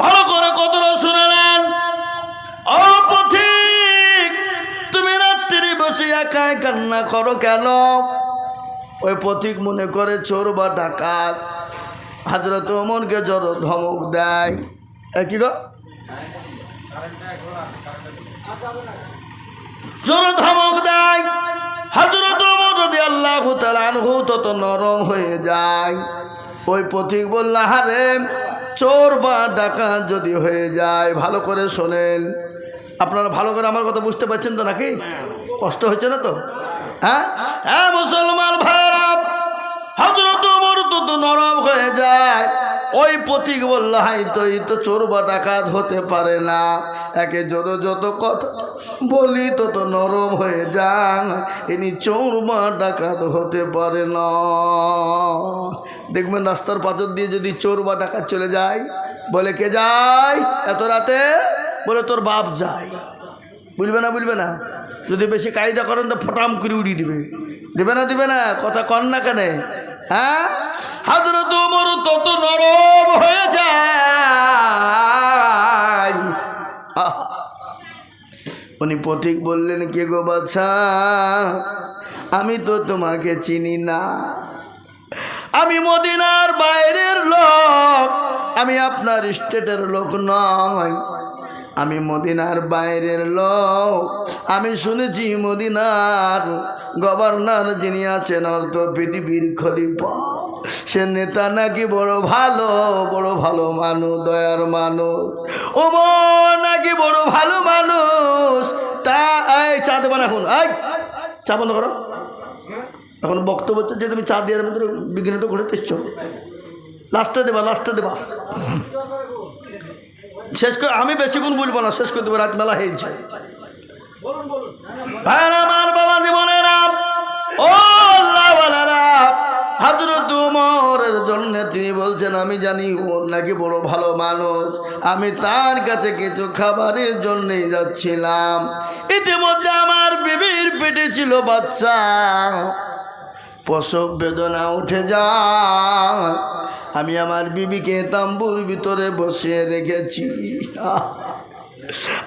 ভালো করে কতটা শুনলেন। ও পথিক, তুমি রাত্রি বসে একাই কান্না করো কেন? ওই পথিক মনে করে চোর বা ডাকাত। হযরত ওমরকে জড়ো ধমক দেয়। কি গো? জোর ধমক দেয়। হযরত ওমর রাদিয়াল্লাহু তাআলা আনহু তত নরম হয়ে যায়। ওই পথিক বলল, আরে চোর বা ডাকাত যদি হয়ে যায়, ভালো করে শোনেন। আপনারা ভালো করে আমার কথা বুঝতে পারছেন তো নাকি? কষ্ট হচ্ছে না তো? হ্যাঁ হ্যাঁ মুসলমান ভাইরা, হযরত ওমর তত নরম হয়ে যায়। ওই পথিক বলল, হাই তো এই তো চোর বা ডাকাত হতে পারে না। একে জোর যত কথা বলি তত নরম হয়ে যান, ইনি চোর বা ডাকাত হতে পারে না। দেখবেন রাস্তার পাথর দিয়ে যদি চোর বা ডাকাত চলে যায়, বলে কে যায় এত রাতে? বলে তোর বাপ যায়। বুঝবে না? বুঝবে না? যদি বেশি কায়দা করেন তো ফটাম করে উড়িয়ে দিবে। দিবে না? দিবে না? কথা কন না কেন? হ্যাঁ, হযরত ওমর তত নরম হয়ে যায়। উনি পথিক বললেন, কে গো বাছা, আমি তো তোমাকে চিনি না, আমি মদিনার বাইরের লোক, আমি আপনার স্টেটের লোক নয়। আমি মদিনার বাইরের লোক, আমি শুনেছি মদিনার গভর্নর যিনি আছেন অর্থ পৃথিবীর খলিফা, সে নেতা নাকি বড় ভালো মানুষ, দয়ার মানুষ, ও নাকি বড় ভালো মানুষ। তা এই চা দেবা না এখন, এই চা বন্ধ করো, এখন বক্তব্য হচ্ছে যে তুমি চা দিয়ে বিঘ্নিত করে এসছো, লাস্টে দেবা শেষ করে, আমি বেশিক্ষণ বলবো না, শেষ করে দেবো, রাত মেলা হয়েছে। আমার বাবা জীবনেরা, ও আল্লাহওয়ালারা, হযরত ওমরের জন্য তিনি বলছেন আমি জানি ওর নাকি বড় ভালো মানুষ, আমি তার কাছে কিছু খাবারের জন্যই যাচ্ছিলাম। ইতিমধ্যে আমার বিবির পেটে ছিল বাচ্চা, প্রসব বেদনা উঠে যায়, আমি আমার বিবিকে তাম্বুর ভিতরে বসিয়ে রেখেছি।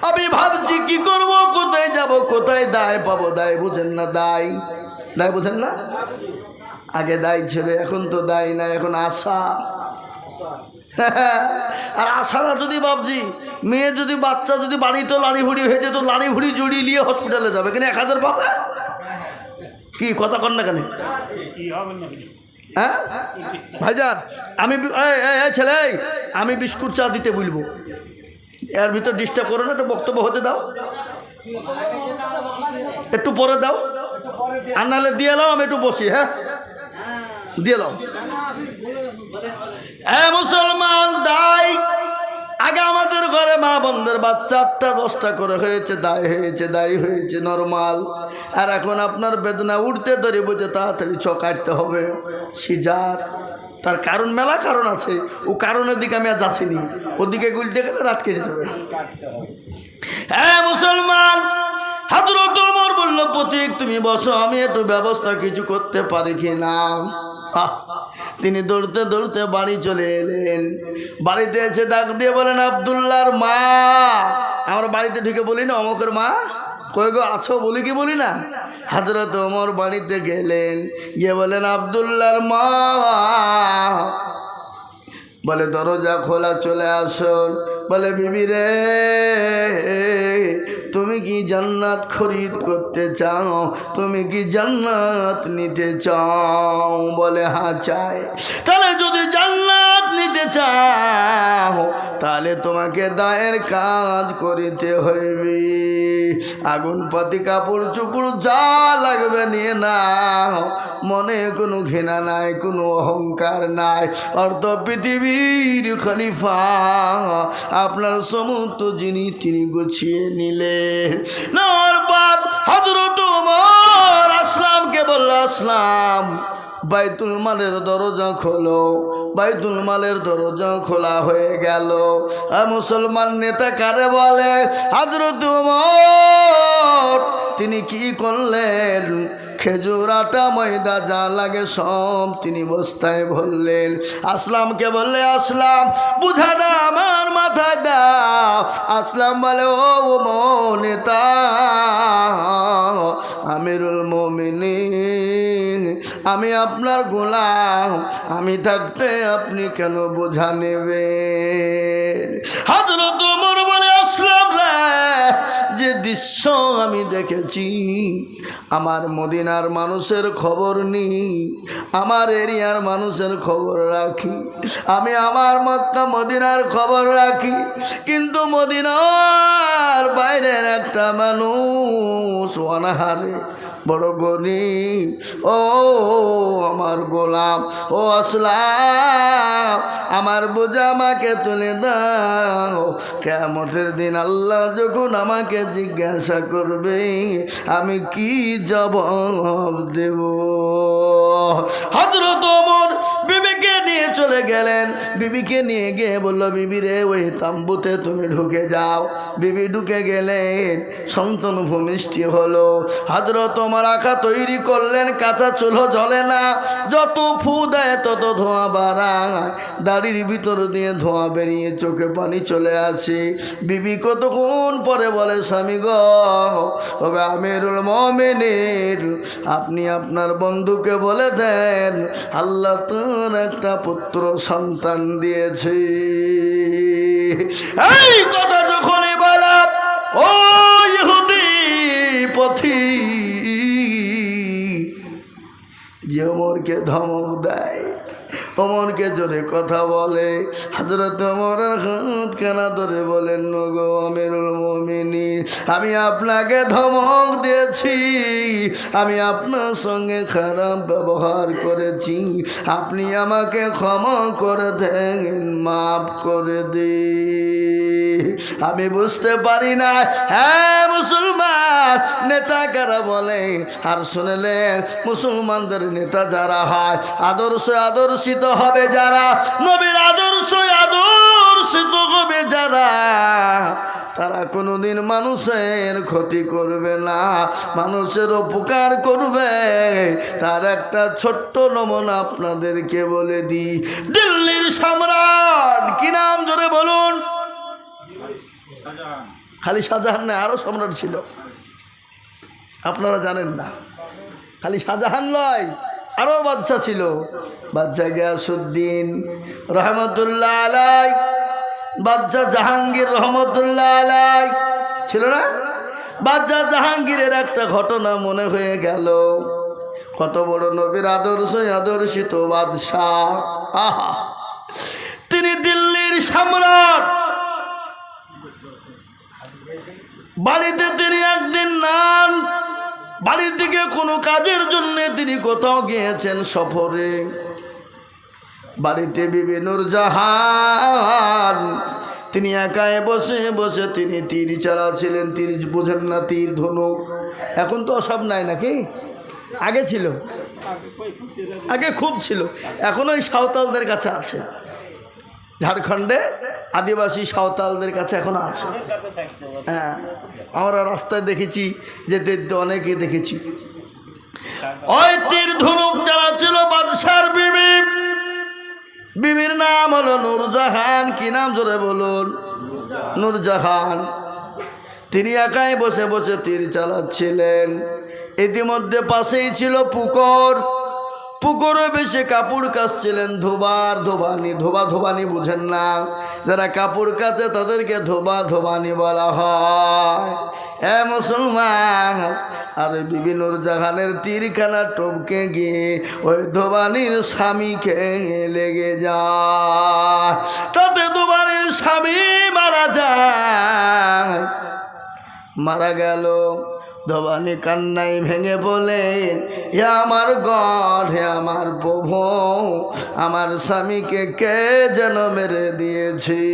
আমি ভাবছি কি করব, কোথায় যাব, কোথায় দায় পাবো। দায় বুঝেন না, দায় বুঝেন না, আগে দায় ছিল, এখন তো দায় না, এখন আশা। আর আশারা যদি ভাবছি মেয়ে যদি বাচ্চা যদি বাড়িতে লাড়ি ভুড়ি হয়ে যেত, লাড়ি ভুড়ি জড়িয়ে নিয়ে হসপিটালে যাবে, কেন 1000 পাবে? কি কথা কন না কেন? হ্যাঁ ভাইজান, আমি ছেলে, আমি বিস্কুট চা দিতে বলবো, এর ভিতর ডিস্টার্ব করো না, একটু বক্তব্য হতে দাও, একটু পরে দাও, আর নাহলে দিয়ে নাও, আমি একটু বসি। হ্যাঁ দিয়ে দাও। মুসলমান দায়, আগে আমাদের ঘরে মা বোনদের বাচ্চা 8টা 10টা করে হয়েছে, দায়ী হয়েছে নরমাল। আর এখন আপনার বেদনা উঠতে ধরে বুঝে তাড়াতাড়ি কাটতে হবে সিজার। তার কারণ মেলা কারণ আছে, ও কারণের দিকে আমি আর যাচ্ছিনি, ওদিকে গুলতে গেলে রাত কেটে যাবে। মুসলমান, হযরত ওমর বলল পথিক তুমি বসো, আমি একটু ব্যবস্থা কিছু করতে পারি কি না। তিনি দৌড়তে দৌড়তে বাড়ি চলে এলেন। বাড়িতে এসে ডাক দিয়ে বলেন আব্দুল্লাহর মা। আমরা বাড়িতে ঢুকে বলি না অমকের মা, কই গো আছো বলি কি বলি না। হযরত ওমর বাড়িতে গেলেন, গিয়ে বলেন আব্দুল্লাহর মা, বলে দরজা খোলা, চলে আসুন। বলে বিবি রে, তুমি কি জান্নাত খরিদ করতে চাও, তুমি কি জান্নাত নিতে চাও? বলে হ্যাঁ চাই। তাহলে যদি জান্নাত নিতে চাও তাহলে তোমাকে দায়ের কাজ করিতে হইবে। আগুন পাতি কাপড় চুপড় যা লাগবে নিয়ে নাও, মনে কোনো ঘৃণা নাই, কোনো অহংকার নাই। অর্থ পৃথিবীর খলিফা আপনার সমস্ত যিনি তিনি গুছিয়ে নিলেন। নরবার হযরত ওমর আসলামকে বলল, আসলাম বাইতুল মালের দরজা খোলো। বাইতুল মালের দরজা খোলা হয়ে গেল। মুসলমান নেতা কারে বলে? হযরত ওমর তিনি কি করলেন? খেজুর আটা ময়দা যা লাগে সব তিনি বস্তায় ভরলেন। আসলামকে বললে, আসলাম বুঝাটা আমার মাথায় দাও। আসলাম বলে, ও নেতা আমিরুল মুমিনিন, আমি আপনার গোলাম, আমি থাকতে আপনি কেন বোঝা নেবেন? হযরত ওমর বলে, আসলাম রে, যে দৃশ্য আমি দেখেছি, আমার মদিনার মানুষের খবর নেই, আমার এরিয়ার মানুষের খবর রাখি, আমি আমার মক্কা মদিনার খবর রাখি, কিন্তু মদিনার বাইরের একটা মানুষ অনাহারে বড় গরিব, ও আমার গোলাম, ও আসলাম আমার বোঝা আমাকে তুলে দাও। কিয়ামতের দিন আল্লাহ যখন আমাকে জিজ্ঞাসা করবে আমি কি জবাব দেব? হযরত ওমর বিবিকে নিয়ে চলে গেলেন। বিবিকে নিয়ে গিয়ে বলল, বিবি রে ওই তাম্বুতে তুমি ঢুকে যাও। বিবি ঢুকে গেলেন, সন্তান ভূমিষ্ঠি হলো। হযরত ওমর আঁকা তৈরি করলেন, কাঁচা চুলো জ্বলে না, যত ফু দেয় তত ধোঁয়া বাড়ায়, দাড়ির ভিতর দিয়ে ধোঁয়া বেরিয়ে চোখে পানি চলে আসে। বিবি কতক্ষণ পরে বলে, স্বামী গো, ও আমিরুল মুমিনিন, আপনি আপনার বন্ধুকে বলে দেন আল্লাহ তোর একটা পুত্র সন্তান দিয়েছে। এই কথা যখনই বলে ওমরকে ধমক দেয়, ওমরকে জোরে কথা বলে। হযরত ওমর হাত কানা ধরে বলেন, গো আমিরুল মুমিনিন, আমি আপনাকে ধমক দিয়েছি, আমি আপনার সঙ্গে খারাপ ব্যবহার করেছি, আপনি আমাকে ক্ষমা করে দেন, মাফ করে দিন। আমি বুঝতে পারি না, হ্যাঁ মুসলমান নেতা কারা বলে, আর শুনলেন মুসলমানদের নেতা যারা হয়, আদর্শিত হবে যারা, নবীর আদর্শিত হবে যারা, তারা কোনোদিন মানুষের ক্ষতি করবে না, মানুষের উপকার করবে। তার একটা ছোট্ট নমুনা আপনাদেরকে বলে দিই। দিল্লির সম্রাট কি নাম জোরে বলুন? খালি শাহজাহান না, আরো সম্রাট ছিল, আপনারা জানেন না। খালি শাহজাহান নয়, আরো বাদশা ছিল। বাদশা গিয়াসউদ্দিন রহমতুল্লাহ আলাই, বাদশা জাহাঙ্গীর রহমতুল্লাহ আলাই ছিল না? বাদশা জাহাঙ্গীরের একটা ঘটনা মনে হয়ে গেল। কত বড় নবীর আদর্শিত বাদশাহ, আহা! তিনি দিল্লির সম্রাট। বাড়িতে তিনি একদিন নান, বাড়ি থেকে কোনো কাজের জন্য তিনি কোথাও গিয়েছেন সফরে। বাড়িতে বিবি নূরজাহান, তিনি একাই বসে বসে তিনি তীর চালাচ্ছিলেন। তীর বোঝেন না? তীর ধনুক এখন তো সব নাই নাকি? আগে ছিল, আগে খুব ছিল, এখন ওই সাঁওতালদের কাছে আছে। ঝাড়খণ্ডে আদিবাসী সাঁওতালদের কাছে এখনো আছে। হ্যাঁ, আমরা রাস্তায় দেখেছি, যেতে অনেকে দেখেছি। ওই তীর ধনুক চালাচ্ছিল বাদশার বিবি। বিবির নাম হলো নূরজাহান। কি নাম জোরে বলুন? নূরজাহান। তিনি একাই বসে বসে তীর চালাচ্ছিলেন। ইতিমধ্যে পাশেই ছিল পুকুর। পুকুরে বেশি কাপড় কাচছিলেন। ধোবানি বুঝেন না? যারা কাপড় কাচে তাদেরকে ধোবানি বলা হয়। এ মুসলমান, আর বিবি নূরজাহানের তীরখানা টপকে গিয়ে ওই ধোবানির স্বামীকে লেগে যায়। তাতে ধোবানির স্বামী মারা যায়। মারা গেল। ধোবানি কান্নাই ভেঙে বলেন, হে আমার গড, হে আমার প্রভু, আমার স্বামীকে কে যেন মেরে দিয়েছি,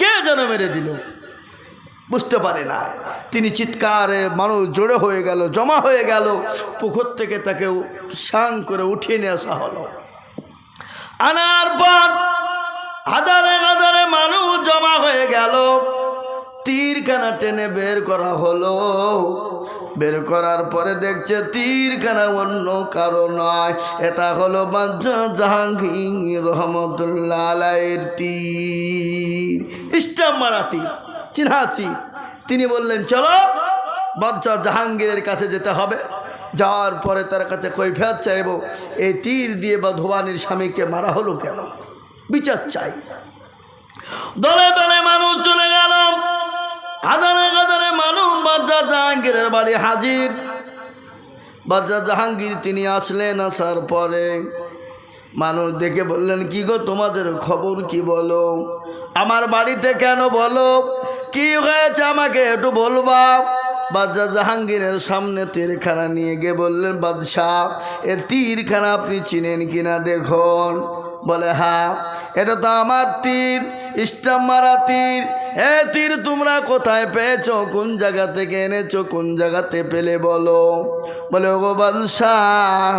কে যেন মেরে দিল, বুঝতে পারে না। তিনি চিৎকারে মানুষ জোড়ে হয়ে গেল, জমা হয়ে গেল। পুকুর থেকে তাকে সাং করে উঠিয়ে নিয়ে আসা হলো। আনার পর হাজারে হাজারে মানুষ জমা হয়ে গেল। তীরখানা টেনে বের করা হলো। বের করার পরে দেখছে তীরখানা অন্য কারো নয়, এটা হলো বাদশা জাহাঙ্গীর রহমতুল্লাহ আলাইহির তীর, স্টাম্প মারা তীর, চিনহা তীর। তিনি বললেন, চলো বাদশা জাহাঙ্গীরের কাছে যেতে হবে। যাওয়ার পরে তার কাছে কৈফিয়ত চাইব, এই তীর দিয়ে বা ধোবানির স্বামীকে মারা হলো কেন, বিচার চাই। দলে দলে মানুষ চলে গেল। হাজারে হাজারে মানুষ বাদশা জাহাঙ্গীরের বাড়ি হাজির। বাদশা জাহাঙ্গীর তিনি আসলেন। আসার পরে মানুষ দেখে বললেন, কি গো তোমাদের খবর কি বলো, আমার বাড়িতে কেন, বলো কি হয়েছে আমাকে একটু বলবা। বাদশা জাহাঙ্গীরের সামনে তীরখানা নিয়ে গিয়ে বললেন, বাদশাহ এ তীরখানা আপনি চিনেন কিনা দেখুন। বলে, হ্যাঁ এটা তো আমার তীর, স্টাম্প মারা তীর। এ তীর তোমরা কোথায় পেয়েছো, কোন জায়গা থেকে এনেছো, কোন জায়গাতে পেলে বলো। বলে, ওগো বাদশাহ,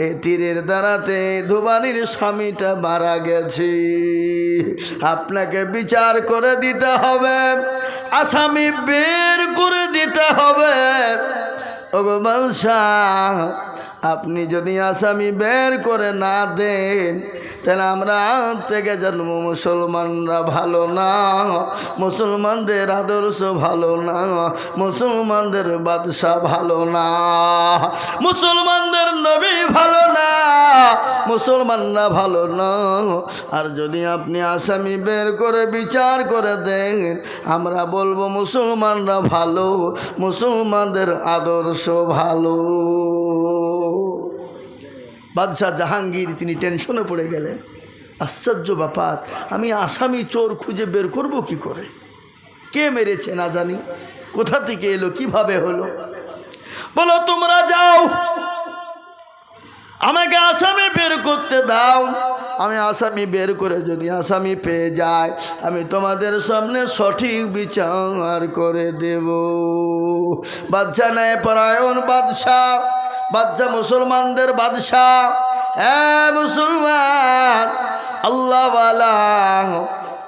এ তীরের দ্বারাতে ধোবানির স্বামীটা মারা গেছে, আপনাকে বিচার করে দিতে হবে, আসামি বের করে দিতে হবে। ওগো বাদশাহ, আপনি যদি আসামি বের করে না দেন তাহলে আমরা আজ থেকে জানবো মুসলমানরা ভালো না, মুসলমানদের আদর্শ ভালো না, মুসলমানদের বাদশা ভালো না, মুসলমানদের নবী ভালো না, মুসলমানরা ভালো না। আর যদি আপনি আসামি বের করে বিচার করে দেন, আমরা বলবো মুসলমানরা ভালো, মুসলমানদের আদর্শ ভালো। বাদশাহ জাহাঙ্গীর তিনি টেনশনে পড়ে গেলেন। আশ্চর্য ব্যাপার, আমি আসামি চোর খুঁজে বের করব কি করে? কে মেরেছে না জানি, কোথা থেকে এলো, কিভাবে হলো? বলো তোমরা যাও, আমাকে আসামি বের করতে দাও। আমি আসামি বের করে যদি আসামি পেয়ে যাই, আমি তোমাদের সামনে সঠিক বিচার করে দেব। বাদশা ন্যায় পরায়ণ বাদশাহ, বাদশা মুসলমানদের বাদশাহ। হ্যাঁ মুসলমান আল্লাহওয়ালা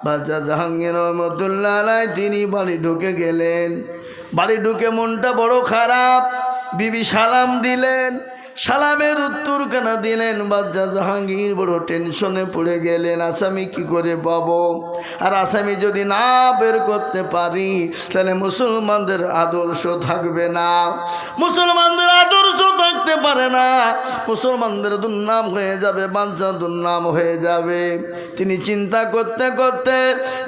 বাদশা জাহাঙ্গীর রহমতুল্লাহ আলাইহি তিনি বাড়ি ঢুকে গেলেন। বাড়ি ঢুকে মনটা বড় খারাপ। বিবি সালাম দিলেন, সালামের উত্তর কেনা দিলেন। বাদশা জাহাঙ্গীর বড় টেনশনে পড়ে গেলেন, আসামি কি করে পাবো? আর আসামি যদি না বের করতে পারি, তাহলে মুসলমানদের আদর্শ থাকবে না, মুসলমানদের আদর্শ থাকতে পারে না, মুসলমানদের দুর্নাম হয়ে যাবে, বাদশা দুর্নাম হয়ে যাবে। তিনি চিন্তা করতে করতে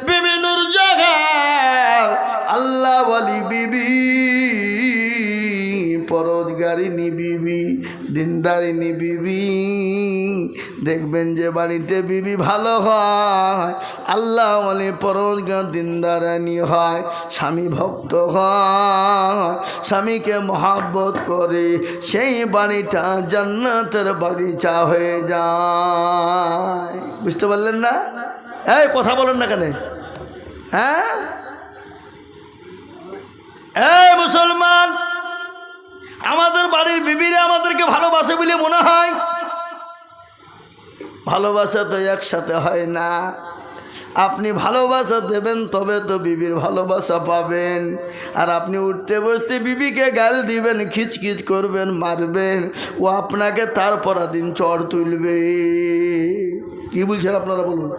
বিভিন্ন জায়গায় আল্লাহ ওয়ালি বিবি, পরোজগারিনী বিবি, দিনদারিনী বিবি, দেখবেন যে বাড়িতে বিবি ভালো হয়, আল্লাহ বলে পরোজগার দিনদারানি হয়, স্বামী ভক্ত হয়, স্বামীকে মহাব্বত করে, সেই বাড়িটা জান্নাতের বাগিচা হয়ে যায়। বুঝতে পারলেন না? এই কথা বলেন না কেন? হ্যাঁ এই মুসলমান, আমাদের বাড়ির বিবিরা আমাদেরকে ভালোবাসে বলে মনে হয়? ভালোবাসা তো একসাথে হয় না। আপনি ভালোবাসা দেবেন তবে তো বিবির ভালোবাসা পাবেন। আর আপনি উঠতে বসতে বিবিকে গাল দিবেন, খিচখিচ করবেন, মারবেন, ও আপনাকে তারপর দিন চড় তুলবে। কি বলছেন আপনারা বলুন?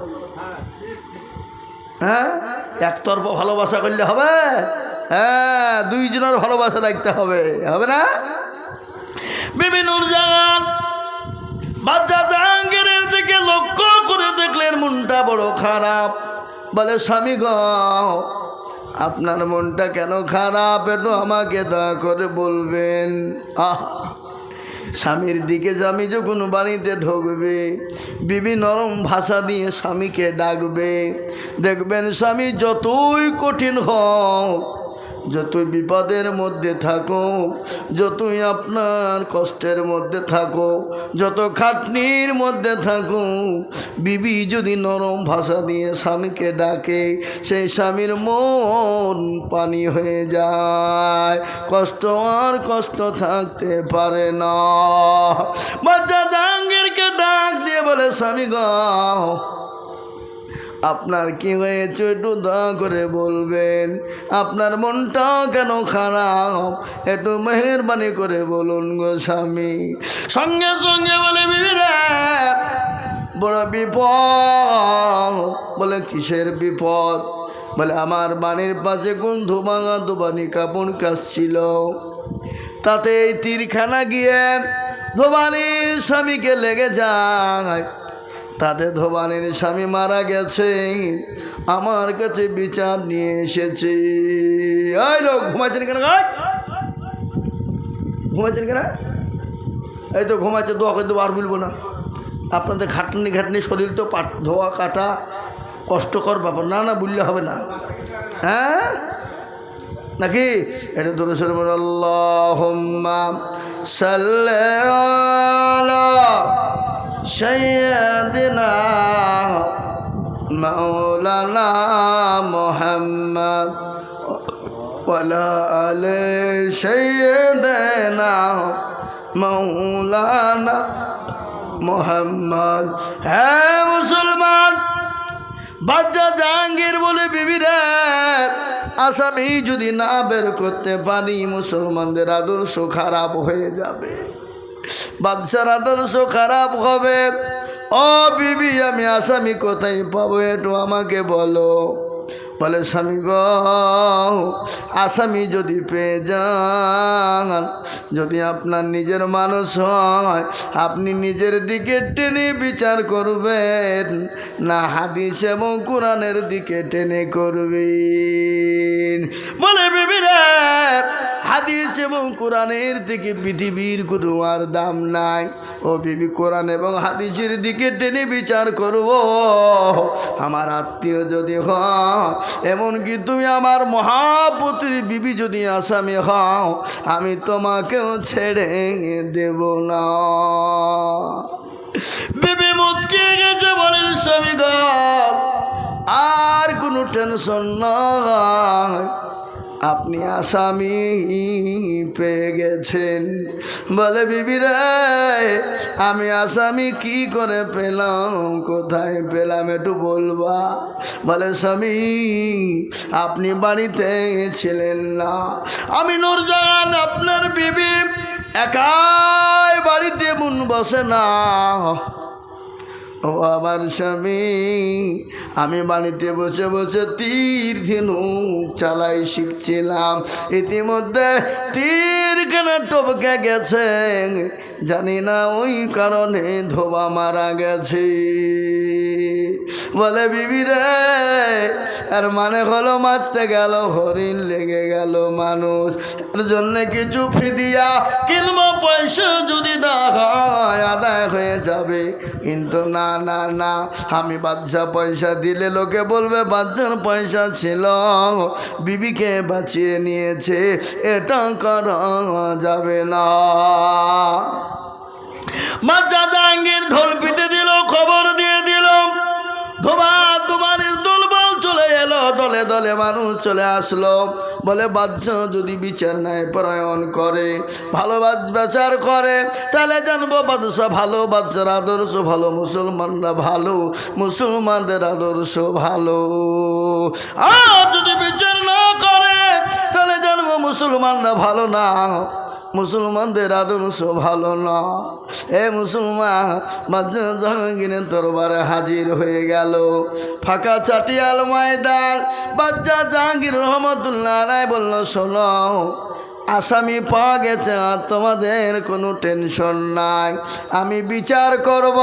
হ্যাঁ, একতরফা ভালোবাসা করলে হবে? হ্যাঁ, দুইজনের ভালোবাসা রাখতে হবে, হবে না? বিবি নূরজাহান বাদশা জাহাঙ্গীরের দিকে লক্ষ্য করে দেখলেন মনটা বড় খারাপ। বলে, স্বামী গো, আপনার মনটা কেন খারাপ একটু আমাকে দয়া করে বলবেন। স্বামীর দিকে স্বামী যখন বাড়িতে ঢুকবে, বিবি নরম ভাষা দিয়ে স্বামীকে ডাকবে। দেখবেন স্বামী যতই কঠিন হোক, যতই বিপদের মধ্যে থাকো, যতই আপনার কষ্টের মধ্যে থাকো, যত খাটনির মধ্যে থাকো, বিবি যদি নরম ভাষা দিয়ে স্বামীকে ডাকে, সেই স্বামীর মন পানি হয়ে যায়, কষ্ট আর কষ্ট থাকতে পারে না। বাদশা জাহাঙ্গীরকে ডাক দিয়ে বলে, স্বামী গো, আপনার কি হয়েছে একটু দয়া করে বলবেন, আপনার মনটা কেন খারাপ একটু মেহেরবানি করে বলুন গো স্বামী। সঙ্গে সঙ্গে বলে, বিবিরা বড় বিপদ। বলে, কিসের বিপদ? বলে, আমার বাড়ির পাশে কোন ধোবাঙা দোবানি কাপড় কাচছিল, তাতে এই তীরখানা গিয়ে ধোবানির স্বামীকে লেগে যায়, তাতে ধোবানির স্বামী মারা গেছে, আমার কাছে বিচার নিয়ে এসেছে। এই লোক ঘুমাইছেন কেন? ঘুমাইছেন কেন? এই তো ঘুমাইছে, দোয়া করে দেবো, আর বলবো না। আপনাদের খাটনি খাটনি শরীর তো ধোয়া কাটা কষ্টকর ব্যাপার, না না বললে হবে না। হ্যাঁ নাকি? এটা ধরে সরে বলে, আল্লাহুম্মা সাল্লি আলা সাইয়্যিদিনা মাওলানা মুহাম্মদ ওয়া আলা আলি সাইয়্যিদিনা মাওলানা মুহাম্মদ। হ্যাঁ মুসলমান, বাদশা জাহাঙ্গীর বলে, বিবিরা আসামি যদি না বের করতে পারি, মুসলমানদের আদর্শ খারাপ হয়ে যাবে, বাদশার আদর্শ খারাপ হবে, ও বিবি, আমি আসামি কোথায় পাবো একটু আমাকে বলো। বলে স্বামী গো, আসামি যদি পেয়ে যান, যদি আপনার নিজের মানুষ হয়, আপনি নিজের দিকে টেনে বিচার করবেন না হাদিস এবং কোরআনের দিকে টেনে করবেন? বলে বিবি রে, হাদিস এবং কোরআনের দিকে পৃথিবীর কোনো আর দাম নাই। ও বিবি, কোরআন এবং হাদিসের দিকে টেনে বিচার করব। আমার আত্মীয় যদি হয়, এমনকি তুমি আমার মহাপুত্রী বিবি যদি আসামি হও, আমি তোমাকেও ছেড়ে দেব না। বিবি মুচকে গেছে, বলেন স্বামী গো, আর কোনো টেনশন নয়, আপনি আসামি পেয়ে গেছেন। বলে বিবি রে, আমি আসামি কি করে পেলাম, কোথায় পেলাম একটু বলবা? বলে স্বামী, আপনি বাড়িতে ছিলেন না। আমি নূরজাহান আপনার বিবি একাই বাড়িতে মন বসে না। ও আমার স্বামী, আমি বাড়িতে বসে বসে তীর ধনুক চালাই শিখছিলাম। ইতিমধ্যে তীরখানা টপকে গেছে, জানি না ওই কারণে ধোবা মারা গেছে। বলে বিবি রে, আর মানে হলো মারতে গেল হরিণ, লেগে গেল মানুষ। এর জন্যে কিছু ফিদিয়া কিংবা পয়সা যদি দেয় আদায় হয়ে যাবে, কিন্তু না না না, আমি বাদশা পয়সা দিলে লোকে বলবে বাদশার পয়সা ছিল, বিবিকে বাঁচিয়ে নিয়েছে, এটা করা যাবে না। বাদশা জাহাঙ্গীর ঢোল পিটে দিল, খবর দিয়ে দিল। দোবানের দলবল চলে এলো, দলে দলে মানুষ চলে আসলো। বলে বাদশাহ যদি বিচার ন্যায় পরায়ণ করে, ভালো বিচার করে, তাহলে জানবো বাদশাহ ভালো, বাদশার আদর্শ ভালো, মুসলমানরা ভালো, মুসলমানদের আদর্শ ভালো। আর যদি বিচার না করে, তাহলে জানবো মুসলমানরা ভালো না, মুসলমানদের আদর্শ ভালো না। এ মুসলমান, বাদশা জাহাঙ্গীরের দরবারে হাজির হয়ে গেল। ফাঁকা চাটিয়াল ময়দান। বাদশা জাহাঙ্গীর রহমতুল্লাহ আলাইহি বলল, শোনো, আসামি পাওয়া গেছে, আর তোমাদের কোনো টেনশন নাই, আমি বিচার করব।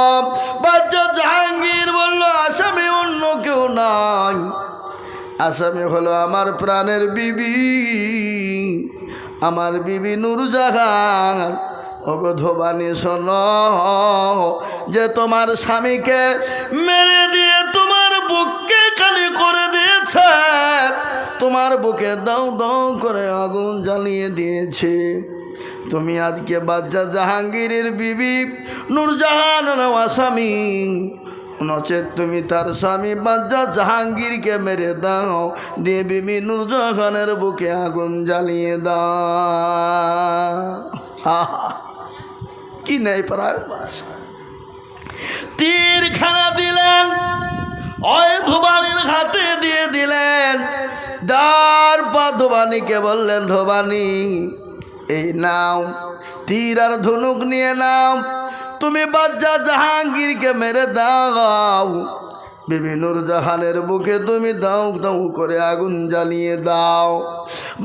বাদশা জাহাঙ্গীর বলল, আসামি অন্য কেউ নাই, আসামি হলো আমার প্রাণের বিবি, আমার বিবি নূরজাহান। ওগো ধোবানি, শোনো, যে তোমার স্বামীকে মেরে দিয়ে তোমার বুককে খালি করে দিয়েছে, তোমার বুকে দাও দাও করে আগুন জ্বালিয়ে দিয়েছে। তুমি আজকে বাদশা জাহাঙ্গীরের বিবি নূরজাহান আসামি, নচেত তুমি তার স্বামী বাদশা জাহাঙ্গীরকে মেরে দাও, দিয়ে বিবি নূরজাহানের বুকে আগুন জ্বালিয়ে দাও। কি নেই প্রায় তীরখানা দিলেন, ওই ধোবানির হাতে দিয়ে দিলেন। তারপর ধোবানিকে বললেন, ধোবানি, এই নাও তীর আর ধনুক নিয়ে নাও, তুমি বাদশা জাহাঙ্গীরকে মেরে দাও, বিবি নূরজাহানের বুকে তুমি দাও দাও করে আগুন জ্বালিয়ে দাও।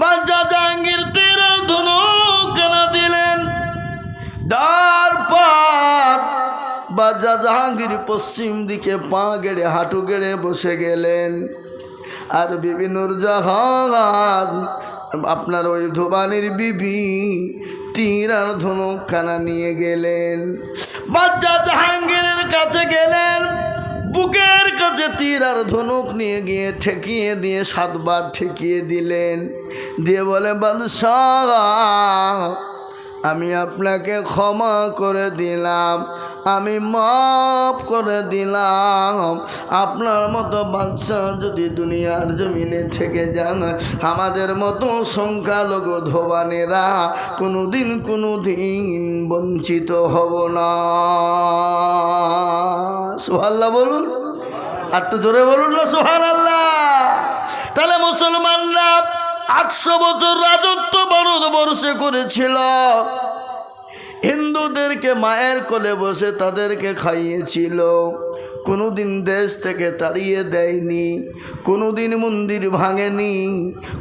বাদশা জাহাঙ্গীর তীর আর ধনুক কেনা দিলেন। তারপর বাদশা জাহাঙ্গীর পশ্চিম দিকে পা গেড়ে হাঁটু গেড়ে বসে গেলেন। আর বিবি নূরজাহান, আপনার ওই ধোবানির বিবি, তীর আর ধনুকখানা নিয়ে গেলেন। বাদশা জাহাঙ্গীরের কাছে গেলেন, বুকের কাছে তীর আর ধনুক নিয়ে গিয়ে ঠেকিয়ে দিয়ে 7 বার ঠেকিয়ে দিলেন। দিয়ে বলে, বাদশাহ, আমি আপনাকে ক্ষমা করে দিলাম, আমি মাফ করে দিলাম। আপনার মতো বাদশা যদি দুনিয়ার জমিনে থেকে যান, আমাদের মতো সংখ্যালঘু ধোবানেরা কোনোদিন বঞ্চিত হব না। সুবহানাল্লাহ বলুন, আর তো জোরে বলুন না সুবহানাল্লাহ। তাহলে মুসলমানরা 800 বছর রাজত্ব ভারতবর্ষে করেছিল। হিন্দুদেরকে মায়ের কোলে বসে তাদেরকে খাইয়েছিল, কোনোদিন দেশ থেকে তাড়িয়ে দেয়নি, কোনোদিন মন্দির ভাঙেনি,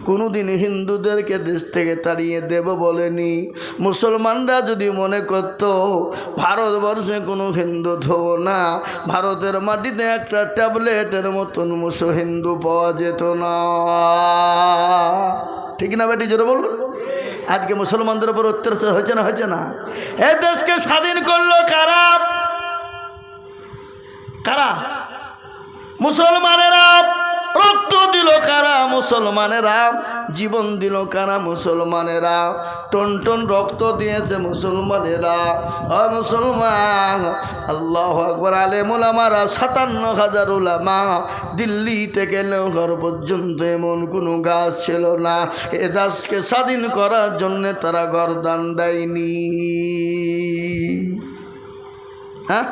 কোনোদিন হিন্দুদেরকে দেশ থেকে তাড়িয়ে দেব বলেনি। মুসলমানরা যদি মনে করত ভারতবর্ষে কোনো হিন্দু ধো না, ভারতের মাটিতে একটা ট্যাবলেটের মতন হিন্দু পাওয়া যেত না। ঠিক না বেটি, জোরে বলুন। আজকে মুসলমানদের উপর অত্যাচার হয়েছে না, হয়েছে না? এ দেশকে স্বাধীন করলো কারা? কারা? মুসলমানেরা। রক্ত দিল কারা? মুসলমানেরা। জীবন দিল কারা? মুসলমানেরা। টন টন রক্ত দিয়েছে মুসলমানেরা। আর মুসলমান, আল্লাহু আকবার। আলেম উলামারা 57,000 উলামা। দিল্লি থেকে লাহোর পর্যন্ত এমন কোনো গাছ ছিল না এ দেশকে স্বাধীন করার জন্য তারা গর্দান দেয়নি। হ্যাঁ,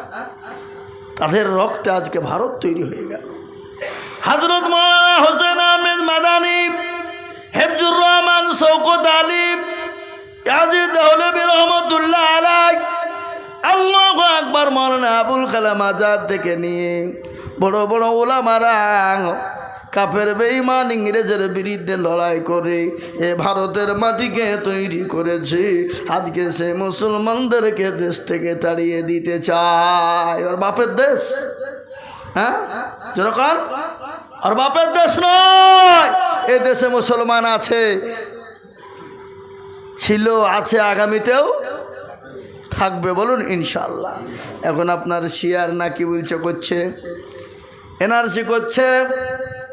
তাদের রক্তে আজকে ভারত তৈরি হয়ে গেল। হযরত মাওলানা হোসেন আহমেদ মাদানী, হেফজুর রহমান শওকত আলী, ইয়াজিদ দহলভী রহমাতুল্লাহ আলাইহি, আল্লাহু আকবার, মাওলানা আবুল কালাম আজাদ থেকে নিয়ে বড় বড় ওলামারা কাফের বেঈমান ইংরেজের বিরুদ্ধে লড়াই করে এ ভারতের মাটিকে তৈরি করেছে। আজকে সে মুসলমানদেরকে দেশ থেকে তাড়িয়ে দিতে চায়। ওর বাপের দেশ, হ্যাঁ যেরকম ওর বাপের দেশ নয়। এ দেশে মুসলমান আছে, ছিল, আছে, আগামীতেও থাকবে। বলুন ইনশাআল্লাহ। এখন আপনার শিয়ার না কি বলছে, করছে এনআরসি করছে,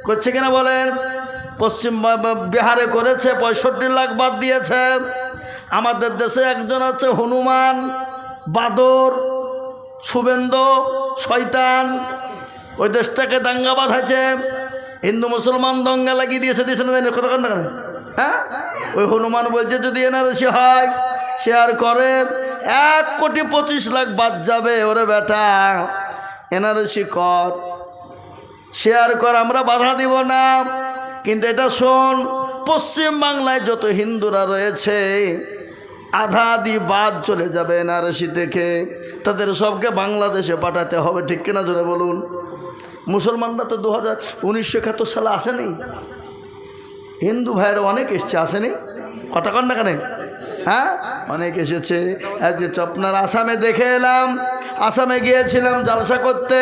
করছে কিনা বলেন? পশ্চিম বিহারে করেছে, 65 লাখ বাদ দিয়েছে। আমাদের দেশে একজন আছে হনুমান, বাদর, শুভেন্দু, শয়তান, ওই দেশটাকে দাঙ্গা বাঁধাচ্ছে। হিন্দু মুসলমান দঙ্গা লাগিয়ে দিয়েছে, দিয়েছে না? কথা কন না কেন? হ্যাঁ, ওই হনুমান বলছে যদি এনআরসি হয়, শেয়ার করে 1,25,00,000 বাদ যাবে। ওরে বেটা, এনআরসি কর, শেয়ার কর, আমরা বাধা দিব না। কিন্তু এটা শোন, পশ্চিম বাংলায় যত হিন্দুরা রয়েছে আধা আধি বাদ চলে যাবে এনআরসি থেকে, তাদের সবকে বাংলাদেশে পাঠাতে হবে। ঠিক কিনা জোরে বলুন। মুসলমানরা তো 1971 সালে আসেনি, হিন্দু ভাইয়েরা অনেক এসছে, আসেনি? কথা কন না কেন? হ্যাঁ, অনেক এসেছে। যে আপনার আসামে দেখে এলাম, আসামে গিয়েছিলাম জালসা করতে,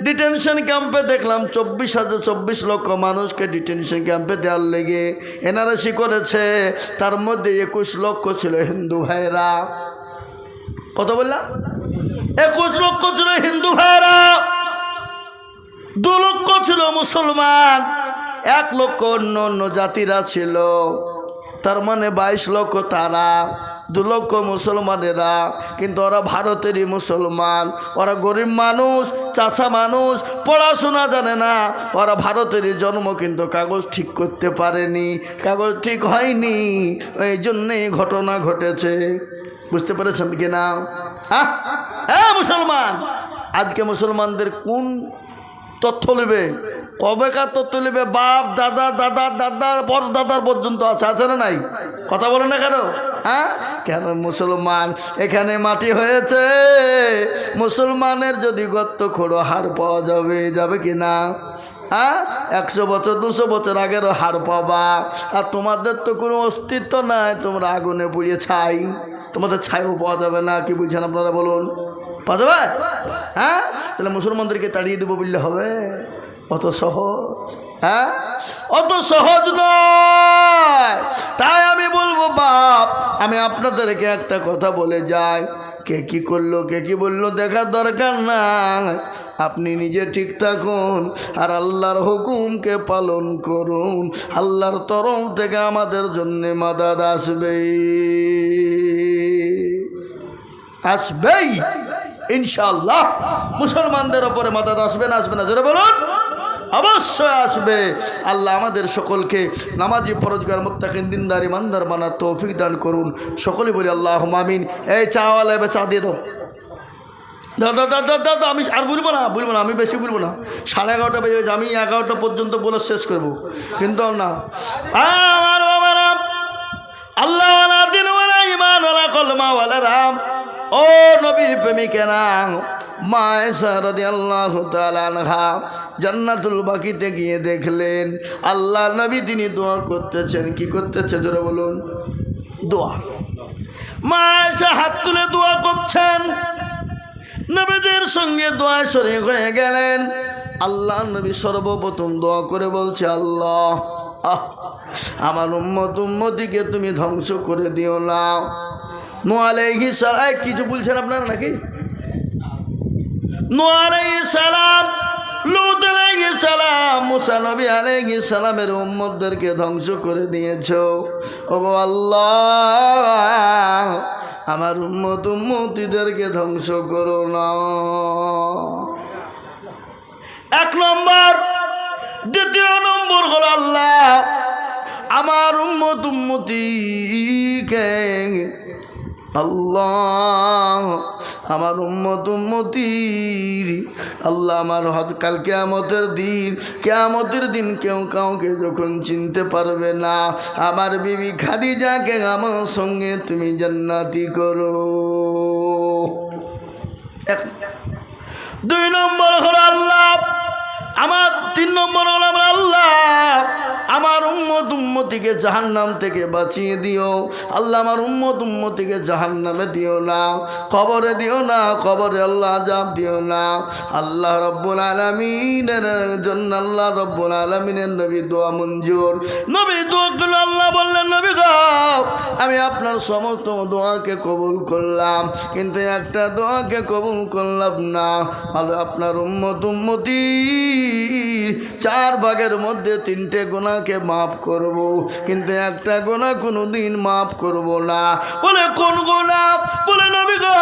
ডিটেনশন ক্যাম্পে দেখলাম 24 লক্ষ মানুষকে ডিটেনশন ক্যাম্পে দেওয়ার লেগে এনআরসি করেছে। তার মধ্যে 21 লক্ষ ছিল হিন্দু ভাইরা। কত বললাম? 21 লক্ষ ছিল হিন্দু ভাইরা, 2 লক্ষ ছিল মুসলমান, 1 লক্ষ অন্য অন্য জাতিরা ছিল। তার মানে 22 লক্ষ তারা, 2 লক্ষ মুসলমানেরা। কিন্তু ওরা ভারতেরই মুসলমান, ওরা গরিব মানুষ, চাষা মানুষ, পড়াশোনা জানে না। ওরা ভারতেরই জন্ম, কিন্তু কাগজ ঠিক করতে পারেনি, কাগজ ঠিক হয়নি, এই জন্যেই ঘটনা ঘটেছে। বুঝতে পেরেছেন কি না? হ্যাঁ, মুসলমান আজকে মুসলমানদের কোন তথ্য নেবে, কবেকার তথ্য নেবে? বাপ দাদা, দাদা দাদা, পর দাদার পর্যন্ত আছে, আছে না নাই? কথা বলে না কেন? হ্যাঁ, কেন? মুসলমান এখানে মাটি হয়েছে, মুসলমানের যদি গর্ত খোঁড়ো হাড় পাওয়া যাবে, যাবে কি না? হ্যাঁ, 100 বছর 200 বছর আগেরও হাড় পাবা। আর তোমাদের তো কোনো অস্তিত্ব নাই, তোমরা আগুনে পুড়িয়ে ছাই, তোমাদের ছাইও পাওয়া যাবে না। কি বুঝছেন আপনারা বলুন? পাওয়া যাবে? হ্যাঁ, তাহলে মুসলমানদেরকে তাড়িয়ে দেবো বললে হবে? অত সহজ? হ্যাঁ, অত সহজ নয়। তাই আমি বলবো বাপ, আমি আপনাদেরকে একটা কথা বলে যাই, কে কি করলো, কে কি বললো দেখার দরকার নাই। আপনি নিজে ঠিক থাকুন আর আল্লাহর হুকুমকে পালন করুন। আল্লাহর তরফ থেকে আমাদের জন্য মাদাদ আসবেই, আসবেই ইনশাআল্লাহ। মুসলমানদের ওপরে মাদাদ আসবে না, আসবে না? জোরে বলুন। অবশ্যই আসবে। আল্লাহ আমাদের সকলকে নামাজি, পরহেজগার, মুত্তাকিন, দিনদার, ইমানদার বানার তৌফিক দান করুন। সকলে বলি আল্লাহুম্মা আমিন। এই চাওয়ালা, এবার চা দিয়ে দাও। দাদা দাদা দাদা, আমি আর বলবো না, আমি বেশি বলবো না। 11:30 বেজে গেছে, আমি 11টা পর্যন্ত বলে শেষ করব। কিন্তু না, আমার বাবারা, আল্লাহ ওয়ালা, দিন ওয়ালা, ইমান ওয়ালা, কলমা ওয়ালা রাম, ও নবীর প্রেমিকেরা, মা আয়েশা রাদিয়াল্লাহু তাআলা আনহা জান্নাতুল বাকিতে গিয়ে দেখলেন আল্লাহ নবী তিনি দোয়া করতেছেন। কি করতেছে জোরে বলুন? দোয়া। মা আয়েশা হাত তুলে দোয়া করছেন, নবীজির সঙ্গে দোয়া শরীক হয়ে গেলেন। আল্লাহ নবী সর্বপ্রথম দোয়া করে বলছে, আল্লাহ আমার উম্মতিকে তুমি ধ্বংস করে দিও না। নূহ আলাইহিস সালাম কিছু বলছেন আপনারা নাকি? নূহ আলাইহিস সালাম, লূত আলাইহিস সালাম, মুসা নবী আলাইহিস সালামের উম্মতদেরকে ধ্বংস করে দিয়েছো। ওগো আল্লাহ আমার উম্মতিদেরকে ধ্বংস করো না। এক নম্বর। দ্বিতীয় নম্বর হলো আল্লাহ আমার উম্মতিকে, আল্লাহ আমার উম্মতির, আল্লাহ আমার কাল কিয়ামতের দিন কেউ কাউকে যখন চিনতে পারবে না, আমার বিবি খাদিজাকে আমার সঙ্গে তুমি জান্নাতি করো। দুই নম্বর হলো আল্লাহ আমার, তিন নম্বর হলো আল্লাহ আমার উম্মতিকে জাহান্নাম থেকে বাঁচিয়ে দিও। আল্লাহ আমার উম্মতিকে জাহান্নামে দিও না, কবরে দিও না, কবরে আল্লাহ আযাব দিও না। আল্লাহ রব্বুল আলামিনের জন্য আল্লাহ রব্বুল আলামিনের নবী দোয়া মঞ্জুর। নবী দোয়া করল, আল্লাহ বললেন নবী গো আমি আপনার সমস্ত দোয়াকে কবুল করলাম, কিন্তু একটা দোয়াকে কবুল করলাম না। আপনার উম্মতি 4 ভাগের মধ্যে 3টে গুনাহকে মাফ করব, কিন্তু একটা গুনাহ কোনোদিন মাফ করব না। বলে কোন গুনাহ? বলে নবী গো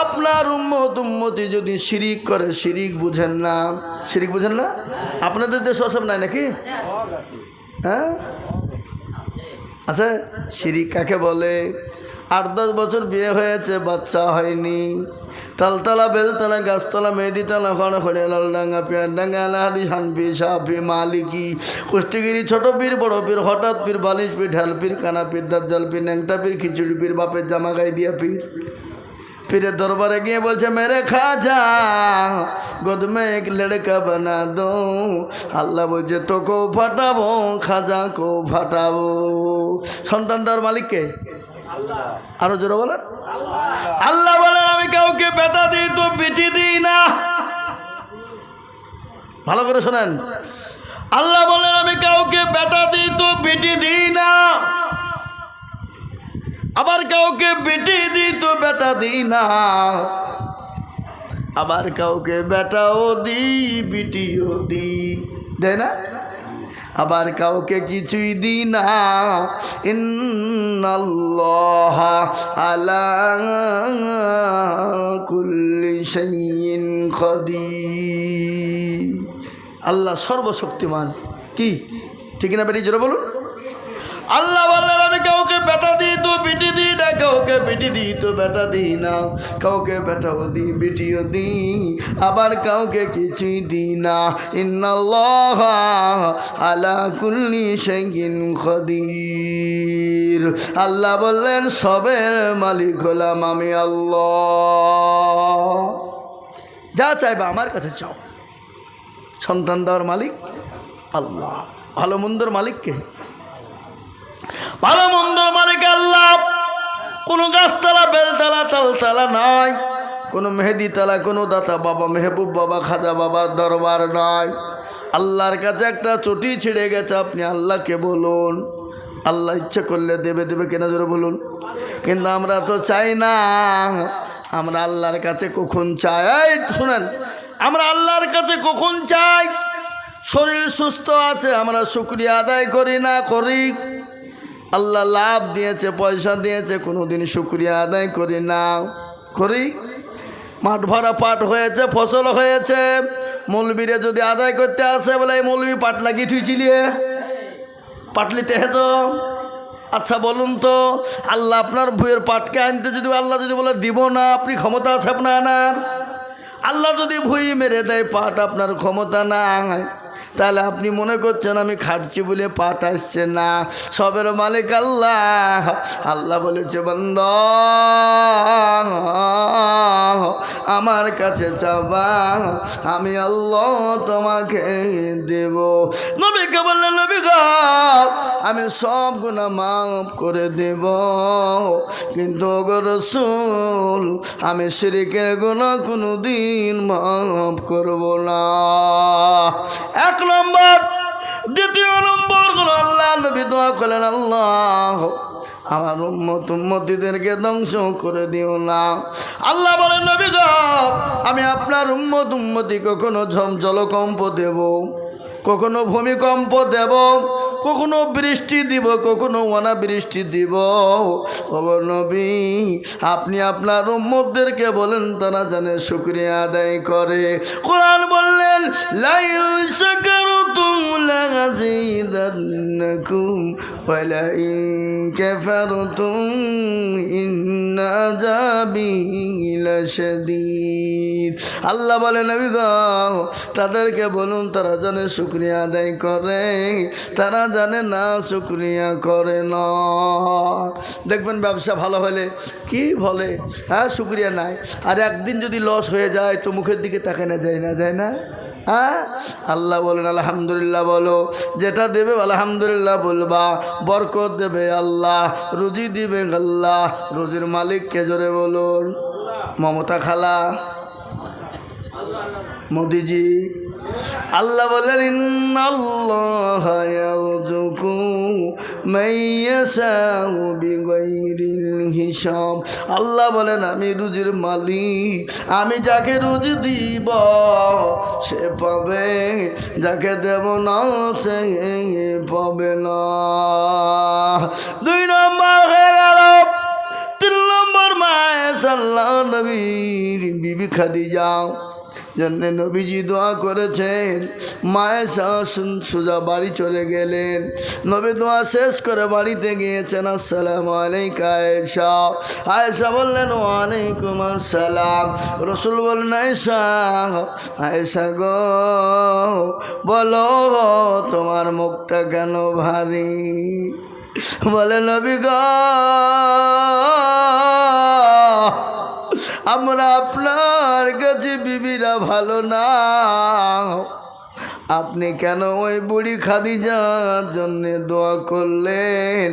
আপনার উম্মতি যদি শিরিক করে, শিরিক বুঝেন না? শিরিক বুঝেন না? আপনাদের দেশ ওসব নাই নাকি? হ্যাঁ আচ্ছা, শিরিক কাকে বলে? 8-10 বছর বিয়ে হয়েছে, বাচ্চা হয়নি, তালতলা বেলতলা গাছতলা মেহেদিতলা খড়ে লালডাঙ্গা পেয়ারডাঙ্গা আলাহাদি হানপি সাফি মালিকি কুষ্টিগিরি ছোট পীর বড় পীর হঠাৎ পীর বালিশ পীর ঢাল পীর কানা পীর দাজ্জাল পীর ন্যাংটা পীর খিচুড়ি পীর বাপের জামা গায়ে দিয়া পীর। পীরের দরবারে গিয়ে বলছে মেরে খাজা গোদ মে এক লড়কা বানা দো। আল্লাহ বলছে তোকেও ফাটাবো, খাজাকেও ফাটাবো। সন্তান দেওয়ার মালিককে? আরো জোরে বলেন। আল্লাহ বলেন আমি কাউকে বেটা দিই তো বেটি দিই না। ভালো করে শোনেন, আল্লাহ বলেন আমি কাউকে বেটা দিই তো বেটি দিই না, আবার কাউকে বেটি দিই তো বেটা দিই না, আবার কাউকে বেটাও দিই বেটিও দিই, দেয় না? আবার কাউকে কিছুই দিই না। ইন্নাল্লাহ আলা কুল্লি শাইইন কাদির। আল্লাহ সর্বশক্তিমান। কি ঠিক না বেটি? জোরে বলুন। আল্লাহ বললেন আমি কাউকে বেটা দিই তো বেটি দিই না, কাউকে বেটি দিই তো বেটা দিই না, কাউকে বেটাও দিই বেটিও দিই, আবার কাউকে কিছুই দিই না। ইন্নাল্লাহ আলা কুল্লি শাইইন কাদির। আল্লাহ বললেন সবের মালিক হলাম আমি আল্লাহ। যা চাইবা আমার কাছে চাও। সন্তান দেওয়ার মালিক আল্লাহ, ভালো মন্দর মালিককে? ভালো মন্দর মালিক আল্লাহ। কোনো গাছতলা বেলতলা তালতলা নাই, কোনো মেহেদি তালা, কোনো দাতা বাবা মেহবুব বাবা খাজা বাবার দরবার নয়। আল্লাহর কাছে একটা চটি ছিঁড়ে গেছে, আপনি আল্লাহকে বলুন, আল্লাহ ইচ্ছে করলে দেবে। দেবে কেনা জোরে বলুন। কিন্তু আমরা তো চাই না। আমরা আল্লাহর কাছে কখন চাই? শুনেন, আমরা আল্লাহর কাছে কখন চাই? শরীর সুস্থ আছে, আমরা শুকরিয়া আদায় করি না? করি। আল্লাহ লাভ দিয়েছে, পয়সা দিয়েছে, কোনোদিন শুকরিয়া আদায় করি না? করি। মাঠ ভরা পাট হয়েছে, ফসল হয়েছে, মৌলবীরে যদি আদায় করতে আসে বলে এই মৌলবী পাট লাগিয়ে থুইছিলিয়ে পাটলিতে হেজ। আচ্ছা বলুন তো, আল্লাহ আপনার ভুঁয়ের পাটকে আনতে যদি আল্লাহ যদি বলে দিব না, আপনি ক্ষমতা আছে আপনার আনার? আল্লাহ যদি ভুঁই মেরে দেয় পাট, আপনার ক্ষমতা নাই। তাহলে আপনি মনে করছেন আমি খাটছি বলে পাটা আসছে না। সবের মালিক আল্লাহ। আল্লাহ বলেছে বান্দা আমার কাছে চাবা, আমি আল্লাহ তোমাকে দেব। নবীকে বললেন নবী গো আমি সব গুনাহ মাফ করে দেব, কিন্তু গো রাসূল আমি শিরকের গুনাহ কোনোদিন মাফ করব না। এক নম্বর। দ্বিতীয় নম্বর হলো আল্লাহ নবী দোয়া করলেন আল্লাহ আমার উম্মতিদেরকে ধ্বংস করে দিও না। আল্লাহ বলেন নবী গো আমি আপনার উম্মতি কখনো জলকম্প দেব, কখনো ভূমিকম্প দেব, কখনো বৃষ্টি দিব, কখনো অনাবৃষ্টি দিব। ও নবী আপনি আপনার উম্মতদেরকে বলেন তারা জানে শুকরিয়া আদায় করে। কোরআন বললেন লাইন শাকারতুম লাযিদান্নাকুম ওয়া লাইন কাফারতুম ইন্না আযাবি লাশাদীদ। আল্লাহ বলেন নবী গো তাদেরকে বলুন তারা জানে শুকরিয়া আদায় করে, তারা জানে না শুকরিয়া করে না। দেখবেন ব্যবসা ভালো হলে কি বলে হ্যাঁ শুকরিয়া নাই, আর একদিন যদি লস হয়ে যায় তো মুখের দিকে তাকানো যায় না, যায় না? হ্যাঁ আল্লাহ বলেন আলহামদুলিল্লাহ বলো, যেটা দেবে আলহামদুলিল্লাহ বলবা। বরকত দেবে আল্লাহ, রুজি দিবে আল্লাহ। রুজির মালিককে জোরে বলুন। মমতা খালা, মোদিজি। আল্লাহ বলেন ইন্নাল্লাহা ইয়ারযুকু মাইয়াশাউ বিগাইরিল হিসাব। আল্লাহ বলেন আমি রুজির মালিক, আমি যাকে রুজি দিব সে পাবে, যাকে দেব না সে পাবে না। 2 নম্বর হয়ে গেল। 3 নম্বর মায়েশা আল্লাহ নবীর বিবি খাদিজা জন্যে নবীজি দোয়া করেছেন। মায়েশা সোজা বাড়ি চলে গেলেন। নবী দোয়া শেষ করে বাড়িতে গিয়েছেন। আসসালামু আলাইকা আয়েশা। আয়েশা বললেন ওয়ালাইকুম আসসালাম। রসুল বললেন আয়েশা, আয়েশা গো বলো তোমার মুখটা কেন ভারী? বলে নবী গো আমরা আপনার কাছে বিবিরা ভালো না, আপনি কেন ওই বুড়ি খাদিজার জন্যে দোয়া করলেন,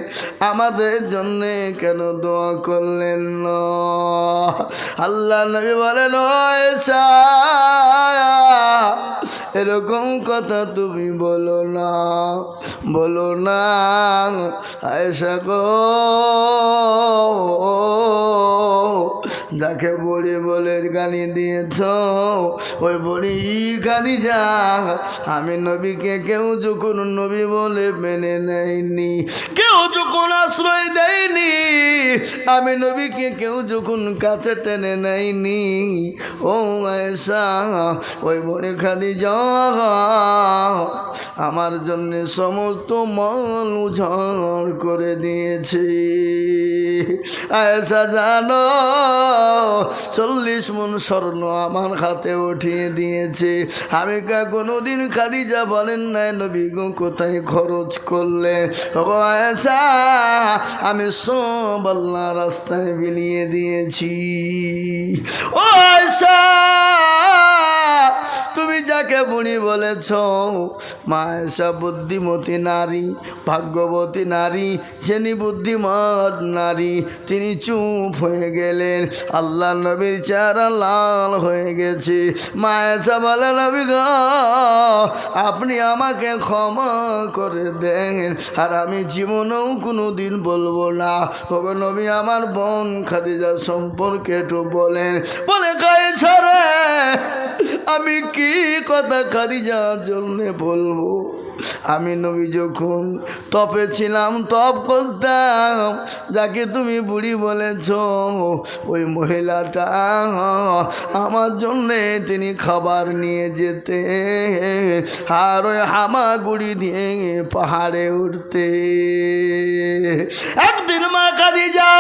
আমাদের জন্যে কেন দোয়া করলেন না? আল্লাহ নবী বলেন আয়েশা এরকম কথা তুমি বলো না, বলো না। আয়েশা গো যাকে বুড়ি বলে গালি দিয়েছ ওই বুড়ি খাদিজা। আমি নবীকে কেউ যখন নবী বলে মেনে নেয়নি, কেউ যখন আশ্রয় দেয়নি, আমি নবীকে কেউ যখন কাছে টেনে নেয়নি, ও আয়েশা ওই বুড়ি খাদিজা আমার জন্য সমস্ত মাল উজাড় করে দিয়েছে। আয়েশা জানো 40 মণ স্বর্ণ আমার হাতে উঠিয়ে দিয়েছে। আমি কোনোদিন খাদিজা বলেন নাই নবী গো কোথায় খরচ করলে? ও আয়েশা আমি সব আল্লাহ রাস্তায় বিলিয়ে দিয়েছি। ও আয়েশা তুমি যাকে বুড়ি বলেছ মা আয়েশা বুদ্ধিমতী নারী, ভাগ্যবতী নারী, যিনি বুদ্ধিমান নারী। তিনি চুপ হয়ে গেলেন। আল্লাহ নবীর চেহারা লাল হয়ে গেছে। মা আয়েশা বলে নবী গো আপনি আমাকে ক্ষমা করে দেন, আর আমি জীবনেও কোনো দিন বলবো না। ওগো নবী আমার বোন খাদিজা সম্পর্কে একটু বলেন। বলে আয়েশা রে আমি কি কথা খাদিজার জন্যে বলবো? আমি নবী যখন তপে ছিলাম, তপ করতাম, যাকে তুমি বুড়ি বলেছ ওই মহিলাটা আমার জন্যে তিনি খাবার নিয়ে যেতে, আর ওই হামাগুড়ি দিয়ে পাহাড়ে উঠতে। একদিন মা খাদিজা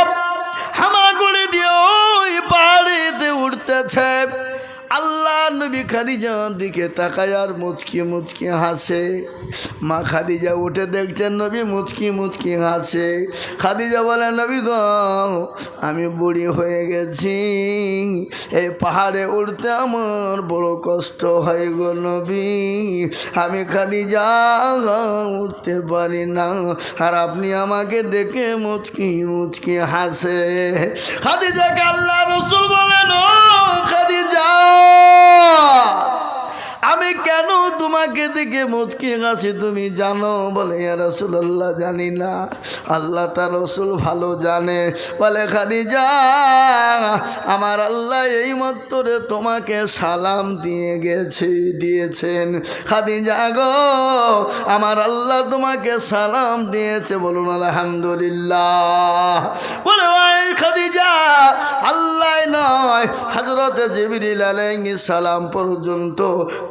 হামাগুড়ি দিয়ে ওই পাহাড়েতে উঠতেছে। আল্লাহ নবী খাদিজার দিকে তাকায় আর মুচকি মুচকি হাসে। মা খাদিজা উঠে দেখছেন নবী মুচকি মুচকি হাসে। খাদিজা বলে, নবী গো, আমি বুড়ি হয়ে গেছি, এই পাহাড়ে উঠতে আমার বড় কষ্ট হয় গো নবী, আমি খাদিজা উঠতে পারি না। আর আপনি আমাকে দেখে মুচকি মুচকি হাসে। খাদিজাকে আল্লাহ রাসূল বলেন, ও খাদিজা, আমি কেন তোমাকে দেখে মুচকি হাসি তুমি জানো? বলে, ইয়া রাসূলুল্লাহ, জানি না, আল্লাহ তার রাসূল ভালো জানে। বলে, খাদিজা, আমার আল্লাহ এই মাত্র তোমাকে সালাম দিয়েছেন। খাদিজা গো, আমার আল্লাহ তোমাকে সালাম দিয়েছে, বলুন আলহামদুলিল্লাহ। বলে, ওই খাদিজা, আল্লাহ নয়, হযরত জিবরিল আলাইহিস সালাম পর্যন্ত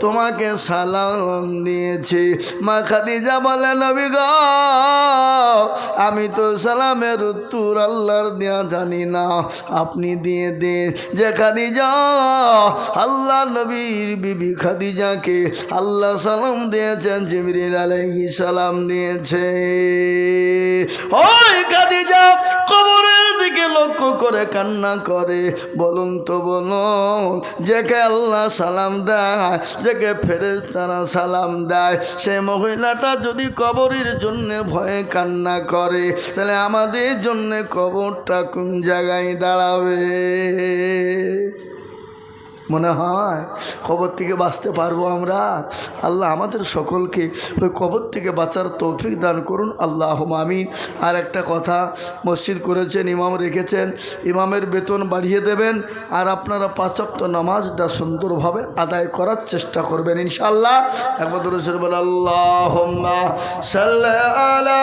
তোমাকে সালাম দিয়েছি। মা খাদিজা বলে, নবী গো, আমি তো সালামের উত্তর আল্লাহর দেয়া জানি না, আপনি দিয়ে দেন। যে খাদিজা, আল্লাহ নবীর বিবি খাদিজাকে আল্লাহ সালাম দিয়েছেন, জিবরিল আলাইহিস সালাম দিয়েছে। ওই খাদিজা কবরের দিকে লক্ষ্য করে কান্না করে। বলুন তো বলুন, যাকে আল্লাহ সালাম দেয়, যাকে ফেরেশতারা সালাম দেয়, সেই মহিলাটা যদি কবরের জন্য ভয়ে কান্না করে, তাহলে আমাদের জন্য কবরটা কোন জায়গায় দাঁড়াবে? মনে হয় কবর থেকে বাঁচতে পারবো আমরা? আল্লাহ আমাদের সকলকে ওই কবর থেকে বাঁচার তৌফিক দান করুন, আল্লাহুম্মা আমিন। আর একটা কথা, মসজিদ করেছেন, ইমাম রেখেছেন, ইমামের বেতন বাড়িয়ে দেবেন, আর আপনারা 5 ওয়াক্ত নামাজটা সুন্দরভাবে আদায় করার চেষ্টা করবেন ইনশাআল্লাহ। একবার দরুদ শরীফ বলে, আল্লাহুম্মা সাল্লি আলা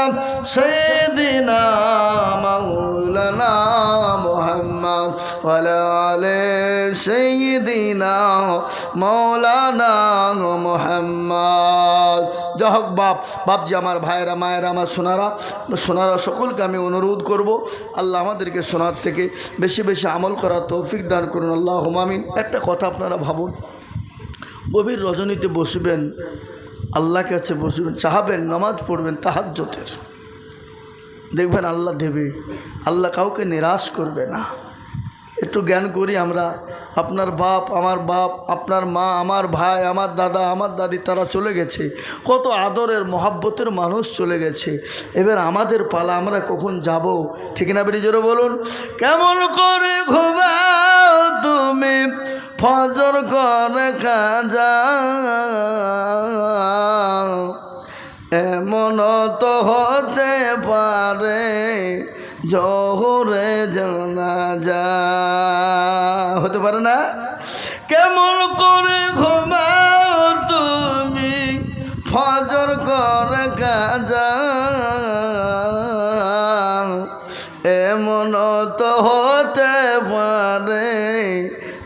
সাইয়্যিদিনা মাওলানা মুহাম্মদ ওয়া আলা আলি সাইয়্যিদিনা মৌলানা মুহাম্মদ। যাই হোক, বাপজি, আমার ভাইয়েরা, মায়েরা, আমার সোনারা সকলকে আমি অনুরোধ করব, আল্লাহ আমাদেরকে সোনার থেকে বেশি বেশি আমল করার তৌফিক দান করুন, আল্লাহুম্মা আমিন। একটা কথা আপনারা ভাবুন, গভীর রজনীতে বসবেন, আল্লাহর কাছে বসবেন, চাহাবেন, নামাজ পড়বেন তাহাজ্জুদের, দেখবেন আল্লাহ দেবে। আল্লাহ কাউকে নিরাশ করবে না। একটু জ্ঞান করি আমরা। আপনার বাপ, আমার বাপ, আপনার মা, আমার ভাই, আমার দাদা, আমার দাদি, তারা চলে গেছে, কত আদরের মহাব্বতের মানুষ চলে গেছে। এবার আমাদের পালা, আমরা কখন যাব? ঠিক না? বেরিয়ে জোরে বলুন। কেমন করে ঘুমাও তুমি ফজর করে খাজা, এমন তো হতে পারে জোহরে জানাজা, হতে পারে না? কেমন করে ঘুমাও তুমি ফজর করে কাজা, এমন তো হতে পারে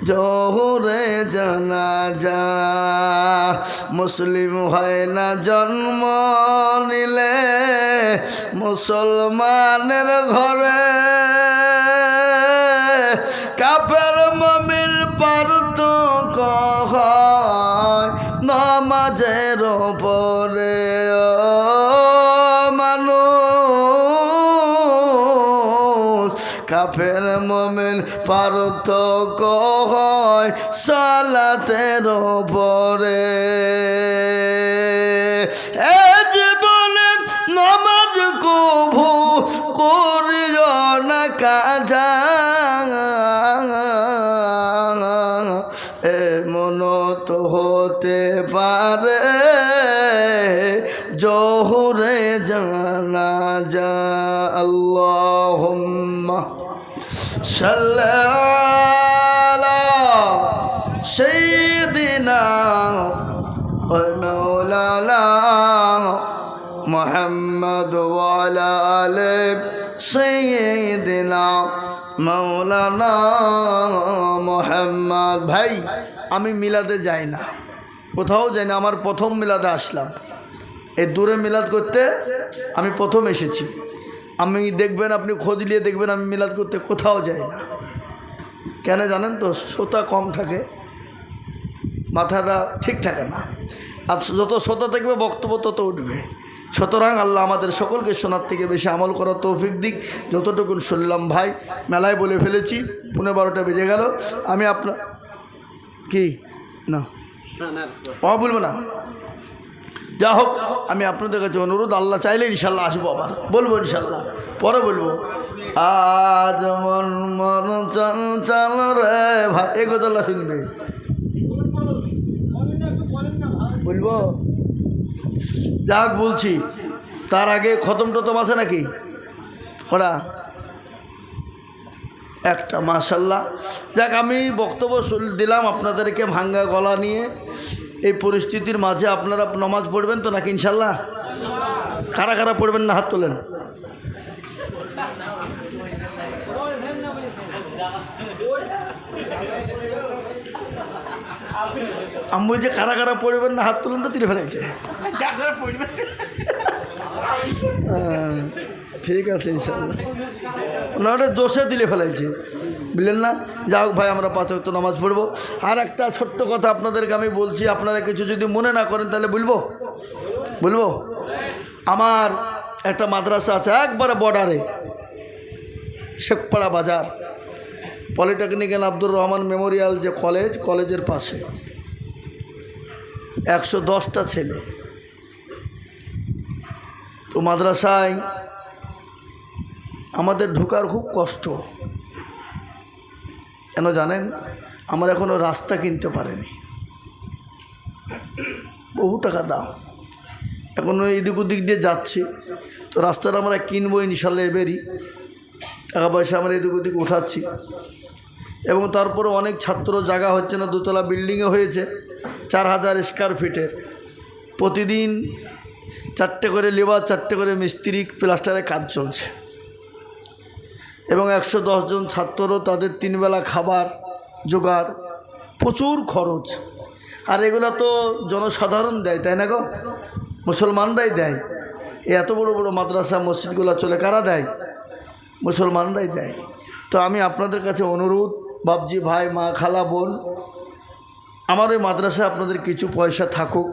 জোহরে জানাজা। মুসলিম হয় না জন্ম নিলে মুসলমানের ঘরে, কাফের মুমিন পার্থক্য হয় নামাজের উপরে। ও মানুষ, কাফের মুমিন পার্থক্য হয় সালাতের উপরে। এ জীবনে নামাজ কভু করিও না কাজা, এমন তো হতে পারে জোহরে জানাজা। আল্লাহুম্মা সাল্লি আলা সাইয়্যিদিনা ওয়া মাওলানা মুহাম্মদ ওয়া আলা আলি সাইয়্যিদিনা মৌলানা মুহাম্মদ। ভাই, আমি মিলাদে যাই না, কোথাও যাই না, আমার প্রথম মিলাদে আসলাম। এই দূরে মিলাদ করতে আমি প্রথম এসেছি। আমি দেখবেন, আপনি খোঁজ নিয়ে দেখবেন, আমি মিলাদ করতে কোথাও যাই না। কেন জানেন তো? শ্রোতা কম থাকে, মাথাটা ঠিক থাকে না। আর যত শ্রোতা থাকবে বক্তব্য তত উঠবে। সুতরাং আল্লাহ আমাদের সকলকে শোনার থেকে বেশি আমল করার তৌফিক দিক। যতটুকুন শুনলাম ভাই, মেলায় বলে ফেলেছি, 12:15 বেজে গেল। আমি আপনার কি না বলবো না, যা হোক, আমি আপনাদের কাছে অনুরোধ, আল্লাহ চাইলে ইনশাল্লাহ আসবো, আবার বলবো ইনশাল্লাহ, পরে বলবো। আজ মন মন চঞ্চল রে ভাই, এ কথা শুনবে বলবো, যাক বলছি। তার আগে খতম টতম আছে নাকি? ওরা একটা, মাশাল্লাহ। যাক, আমি বক্তব্য দিলাম আপনাদেরকে ভাঙ্গা গলা নিয়ে। এই পরিস্থিতির মাঝে আপনারা নামাজ পড়বেন তো নাকি ইনশাল্লাহ? কারা কারা পড়বেন না হাত তোলেন। আমি বলছি কারা কারা পড়বেন না হাত তোলেন তো, তুলে ফেলাইছে। ঠিক আছে ইনশাল্লাহ, ওনারা জোশে দিলে ফেলাইছে, বুঝলেন না? যাই হোক ভাই, আমরা 5 ওয়াক্ত নামাজ পড়বো। আর একটা ছোট্ট কথা আপনাদেরকে আমি বলছি, আপনারা কিছু যদি মনে না করেন তাহলে বলবো। আমার একটা মাদ্রাসা আছে একবারে বর্ডারে, শেখপাড়া বাজার, পলিটেকনিক্যাল আব্দুর রহমান মেমোরিয়াল যে কলেজের পাশে 110টা ছেলে। তো মাদ্রাসায় আমাদের ঢোকার খুব কষ্ট, কেন জানেন? আমরা এখনও রাস্তা কিনতে পারিনি, বহু টাকা দাম। এখনও এদিক ওদিক দিয়ে যাচ্ছি, তো রাস্তাটা আমরা কিনবো ইনশাল্লাহ, এবারই টাকা পয়সা আমরা এদিক ওদিক উঠাচ্ছি। এবং তারপরে অনেক ছাত্র, জায়গা হচ্ছে না, 2তলা বিল্ডিংয়ে হয়েছে 4000 স্কোয়ার ফিটের। প্রতিদিন 4টে করে লেবার, 4টে করে মিস্ত্রি প্লাস্টারের কাজ চলছে। এবং 110 জন ছাত্রও, তাদের 3 বেলা খাবার জোগাড়, প্রচুর খরচ। আর এগুলো তো জনসাধারণ দেয়, তাই না গো? মুসলমানরাই দেয়। এত বড় বড় মাদ্রাসা মসজিদগুলো চলে কারা দেয়? মুসলমানরাই দেয়। তো আমি আপনাদের কাছে অনুরোধ, বাপজি ভাই, মা, খালা, বোন, আমার ওই মাদ্রাসায় আপনাদের কিছু পয়সা থাকুক,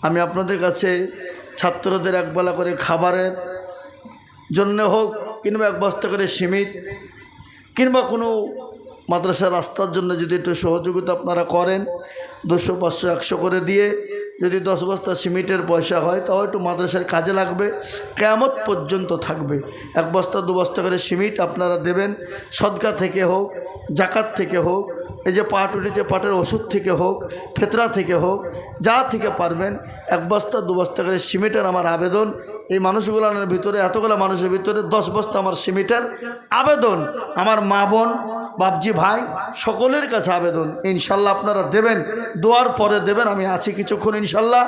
আমি আপনাদের কাছে ছাত্রদের একবেলা করে খাবারের জন্য হোক, কিংবা 1 বস্তা করে সিমেন্ট, কিংবা কোনো মাদ্রাসা রাস্তার জন্য যদি একটু সহযোগিতা আপনারা করেন, 200, 500, 100 করে দিয়ে যদি 10 বস্তা সিমেন্টের পয়সা হয়, তাও একটু মাদ্রাসার কাজে লাগবে, কিয়ামত পর্যন্ত থাকবে। 1 বস্তা 2 বস্তা করে সিমেন্ট আপনারা দেবেন, সদকা থেকে হোক, জাকাত থেকে হোক, এই যে পাট উঠেছে পাটের ওষুধ থেকে হোক, ফেতরা থেকে হোক, যা থেকে পারবেন 1 বস্তা 2 বস্তা করে সিমেন্টের আমার আবেদন। এই মানুষগুলোর ভিতরে, এতগুলো মানুষের ভিতরে 10 বস্তা আমার সিমেন্টের আবেদন। আমার মা, বোন, বাপজি ভাই, সকলের কাছে আবেদন, ইনশাল্লাহ আপনারা দেবেন, দোয়ার পরে দেবেন, আমি আছি কিছুক্ষণ ইনশাল্লাহ।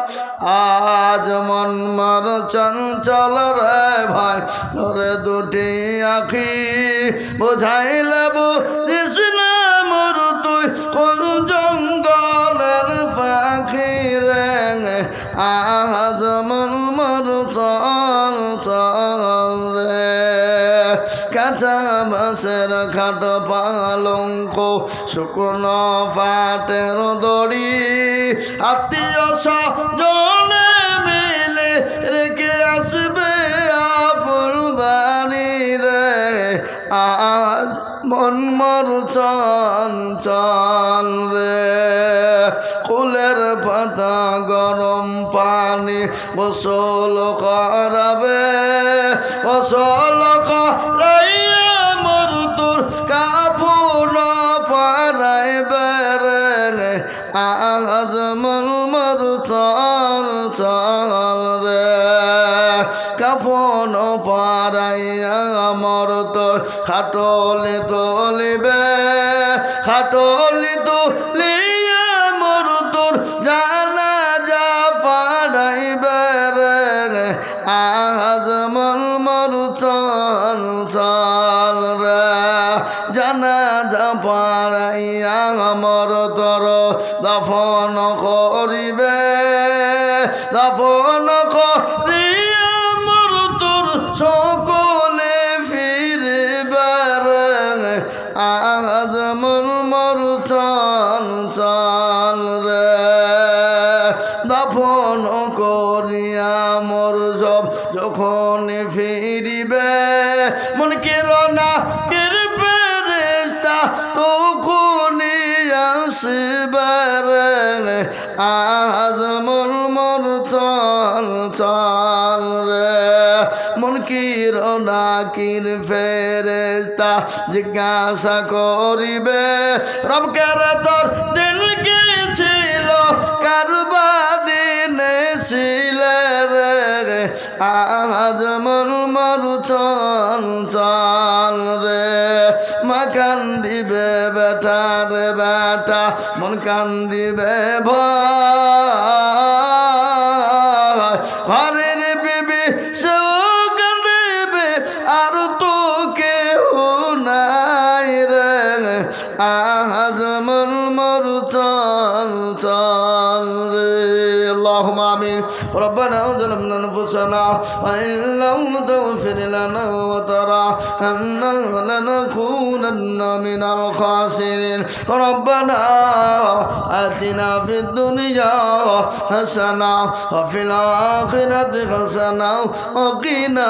আজ মন মর চঞ্চল রে ভাই, ধরে 2টি আখি বোঝাইলে বুঝিস না মোর তুই কোন জঙ্গলের পাখি রে। আজ মন মর চঞ্চল রে, কাঁচা বাঁশের খাট পালঙ্ক, শুকনো পাটের দড়ি, আত্মীয় স্বজনে মিলে রেখে আসবে আপন বাড়ি রে। আজ মন মর চঞ্চল রে, কুলের পাতা গরম পানি গোসল করাবে, গোসল করাইয়া মোর তোর কাপড় পরাইবে রে। আজ মন মর চঞ্চল রে, কাপড় পরাইয়া মোর তোর খাটলি তুলিবে, খাটলি তুলিয়া মোর তোর জানাজা পড়াইবে রে। আজ মন মর চঞ্চল রে, জানাজা পড়াইয়া মোর তোর দাফন করিবে, দাফন করিয়া মোর তোর সকলে ফিরিবে রে। আজ মন মর চঞ্চল রে। করিয়া মোর সব যখন ফিরিবে মুনকির নাকির ফেরেশতা তখন আসবে রে আজ মোর চল চল রে মুনকির নাকির ফেরেশতা জিজ্ঞাসা করিবে রবকের তোর দিন কি ছিল কারবা দিনে ছিলে রে আজ মোর চল চল রে মা কান্দিবে বেটা রে বেটা মন কান্দিবে ভাই ঘরের বিবি সেও কান্দিবে আর তো কেউ নাই রে আজ মোর চল চল রে اللهم آمين ربنا ظلمنا أنفسنا وإن لم تغفر لنا وترحمنا لنكونن من الخاسرين ربنا آتنا في الدنيا حسنة وفي الآخرة حسنة وقنا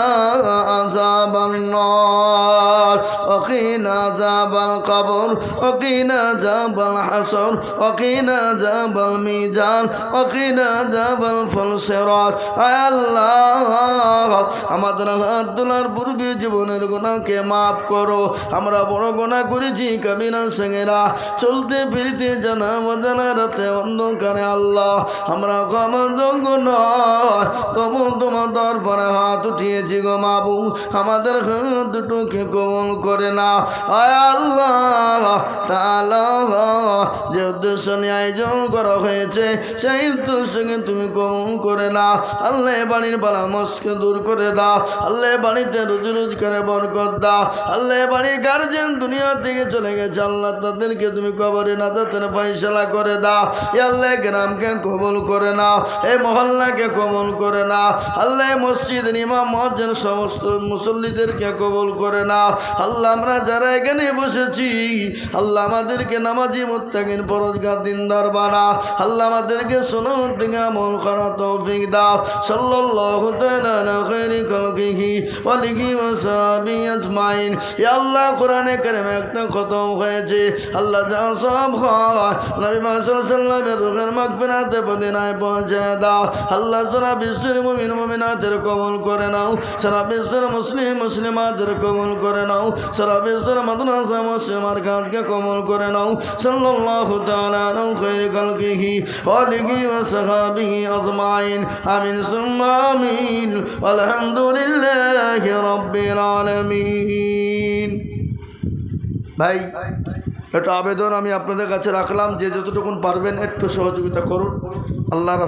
عذاب النار وقنا عذاب القبر وقنا عذاب الحشر وقنا عذاب الميزان وقنا عذاب الفلسرات আয় আল্লাহ আমাদের হাত তোলার পূর্বে জীবনের গুনাহকে মাফ করো আমরা বড় গুনাহ করেছি কাবিরা সেঙ্গেরা চলতে ফিরতে জানা অজানা রাতে অন্ধকারে আল্লাহ আমরা ক্ষমাযোগ্য নয় তবু তোমার দরবারে হাত উঠিয়েছি গো মাবুদ আমাদের হাত দুটোকে কবুল করে না আয় আল্লাহ তাআলা যে উদ্দেশ্য নিয়ে আয়োজন করা হয়েছে সেই উদ্দেশ্যকে তুমি কবুল করে না আল্লাহ বাড়ির বালা মস্কে দূর করে দাও আল্লাহ বাড়িতে রুজি রোজগারে বরকত দাও আল্লাহ বাড়ির গার্জেন দুনিয়া থেকে চলে গেছে আল্লাহ তাদেরকে তুমি কবরে নাজাতের ফয়সালা করে দাও এ আল্লাহ গ্রামকে কবুল করে নাও এই মহল্লাকে কবুল করে নাও আল্লাহ মসজিদ ইমাম মুয়াজ্জিন সমস্ত মুসল্লিদেরকে কবুল করে নাও আল্লাহ আমরা যারা এখানে বসেছি আল্লাহ আমাদেরকে নামাজি মুত্তাকিন পরহেজগার দিনদার বানাও আল্লাহ আমাদেরকে সুন্নাত থেকে আমল করার তৌফিক দাও সাল্লাল্লাহু তাআলা আলা খায়রি খালকিহি ওয়া আলিহি ওয়া সাহবিহি আজমাইন ইয়া আল্লাহ কোরআনে কারিমে একটা খতম হয়েছে আল্লাহ যা সব হয় নবী মুহাম্মদ সাল্লাল্লাহু আলাইহি ওয়াসাল্লামের রূহের মাগফিরাতে মদিনায় পৌঁছে দাও আল্লাহ সারা বিশ্বের মুমিন মুমিনাতের কবুল করে নাও সারা বিশ্বের মুসলিম মুসলিমাতের কবুল করে নাও সারা বিশ্বের মাদ্রাসা মুসলিমার কাজকে কবুল করে নাও সাল্লাল্লাহু তাআলা আলা খায়রি খালকিহি ওয়া আলিহি ওয়া সাহবিহি আজমাইন আমিন সুম্মা আমিন আলহামদুলিল্লাহি রাব্বিল আলামিন ভাই এটা আবেদন আমি আপনাদের কাছে রাখলাম যে যতটুকুন পারবেন একটু সহযোগিতা করুন আল্লাহর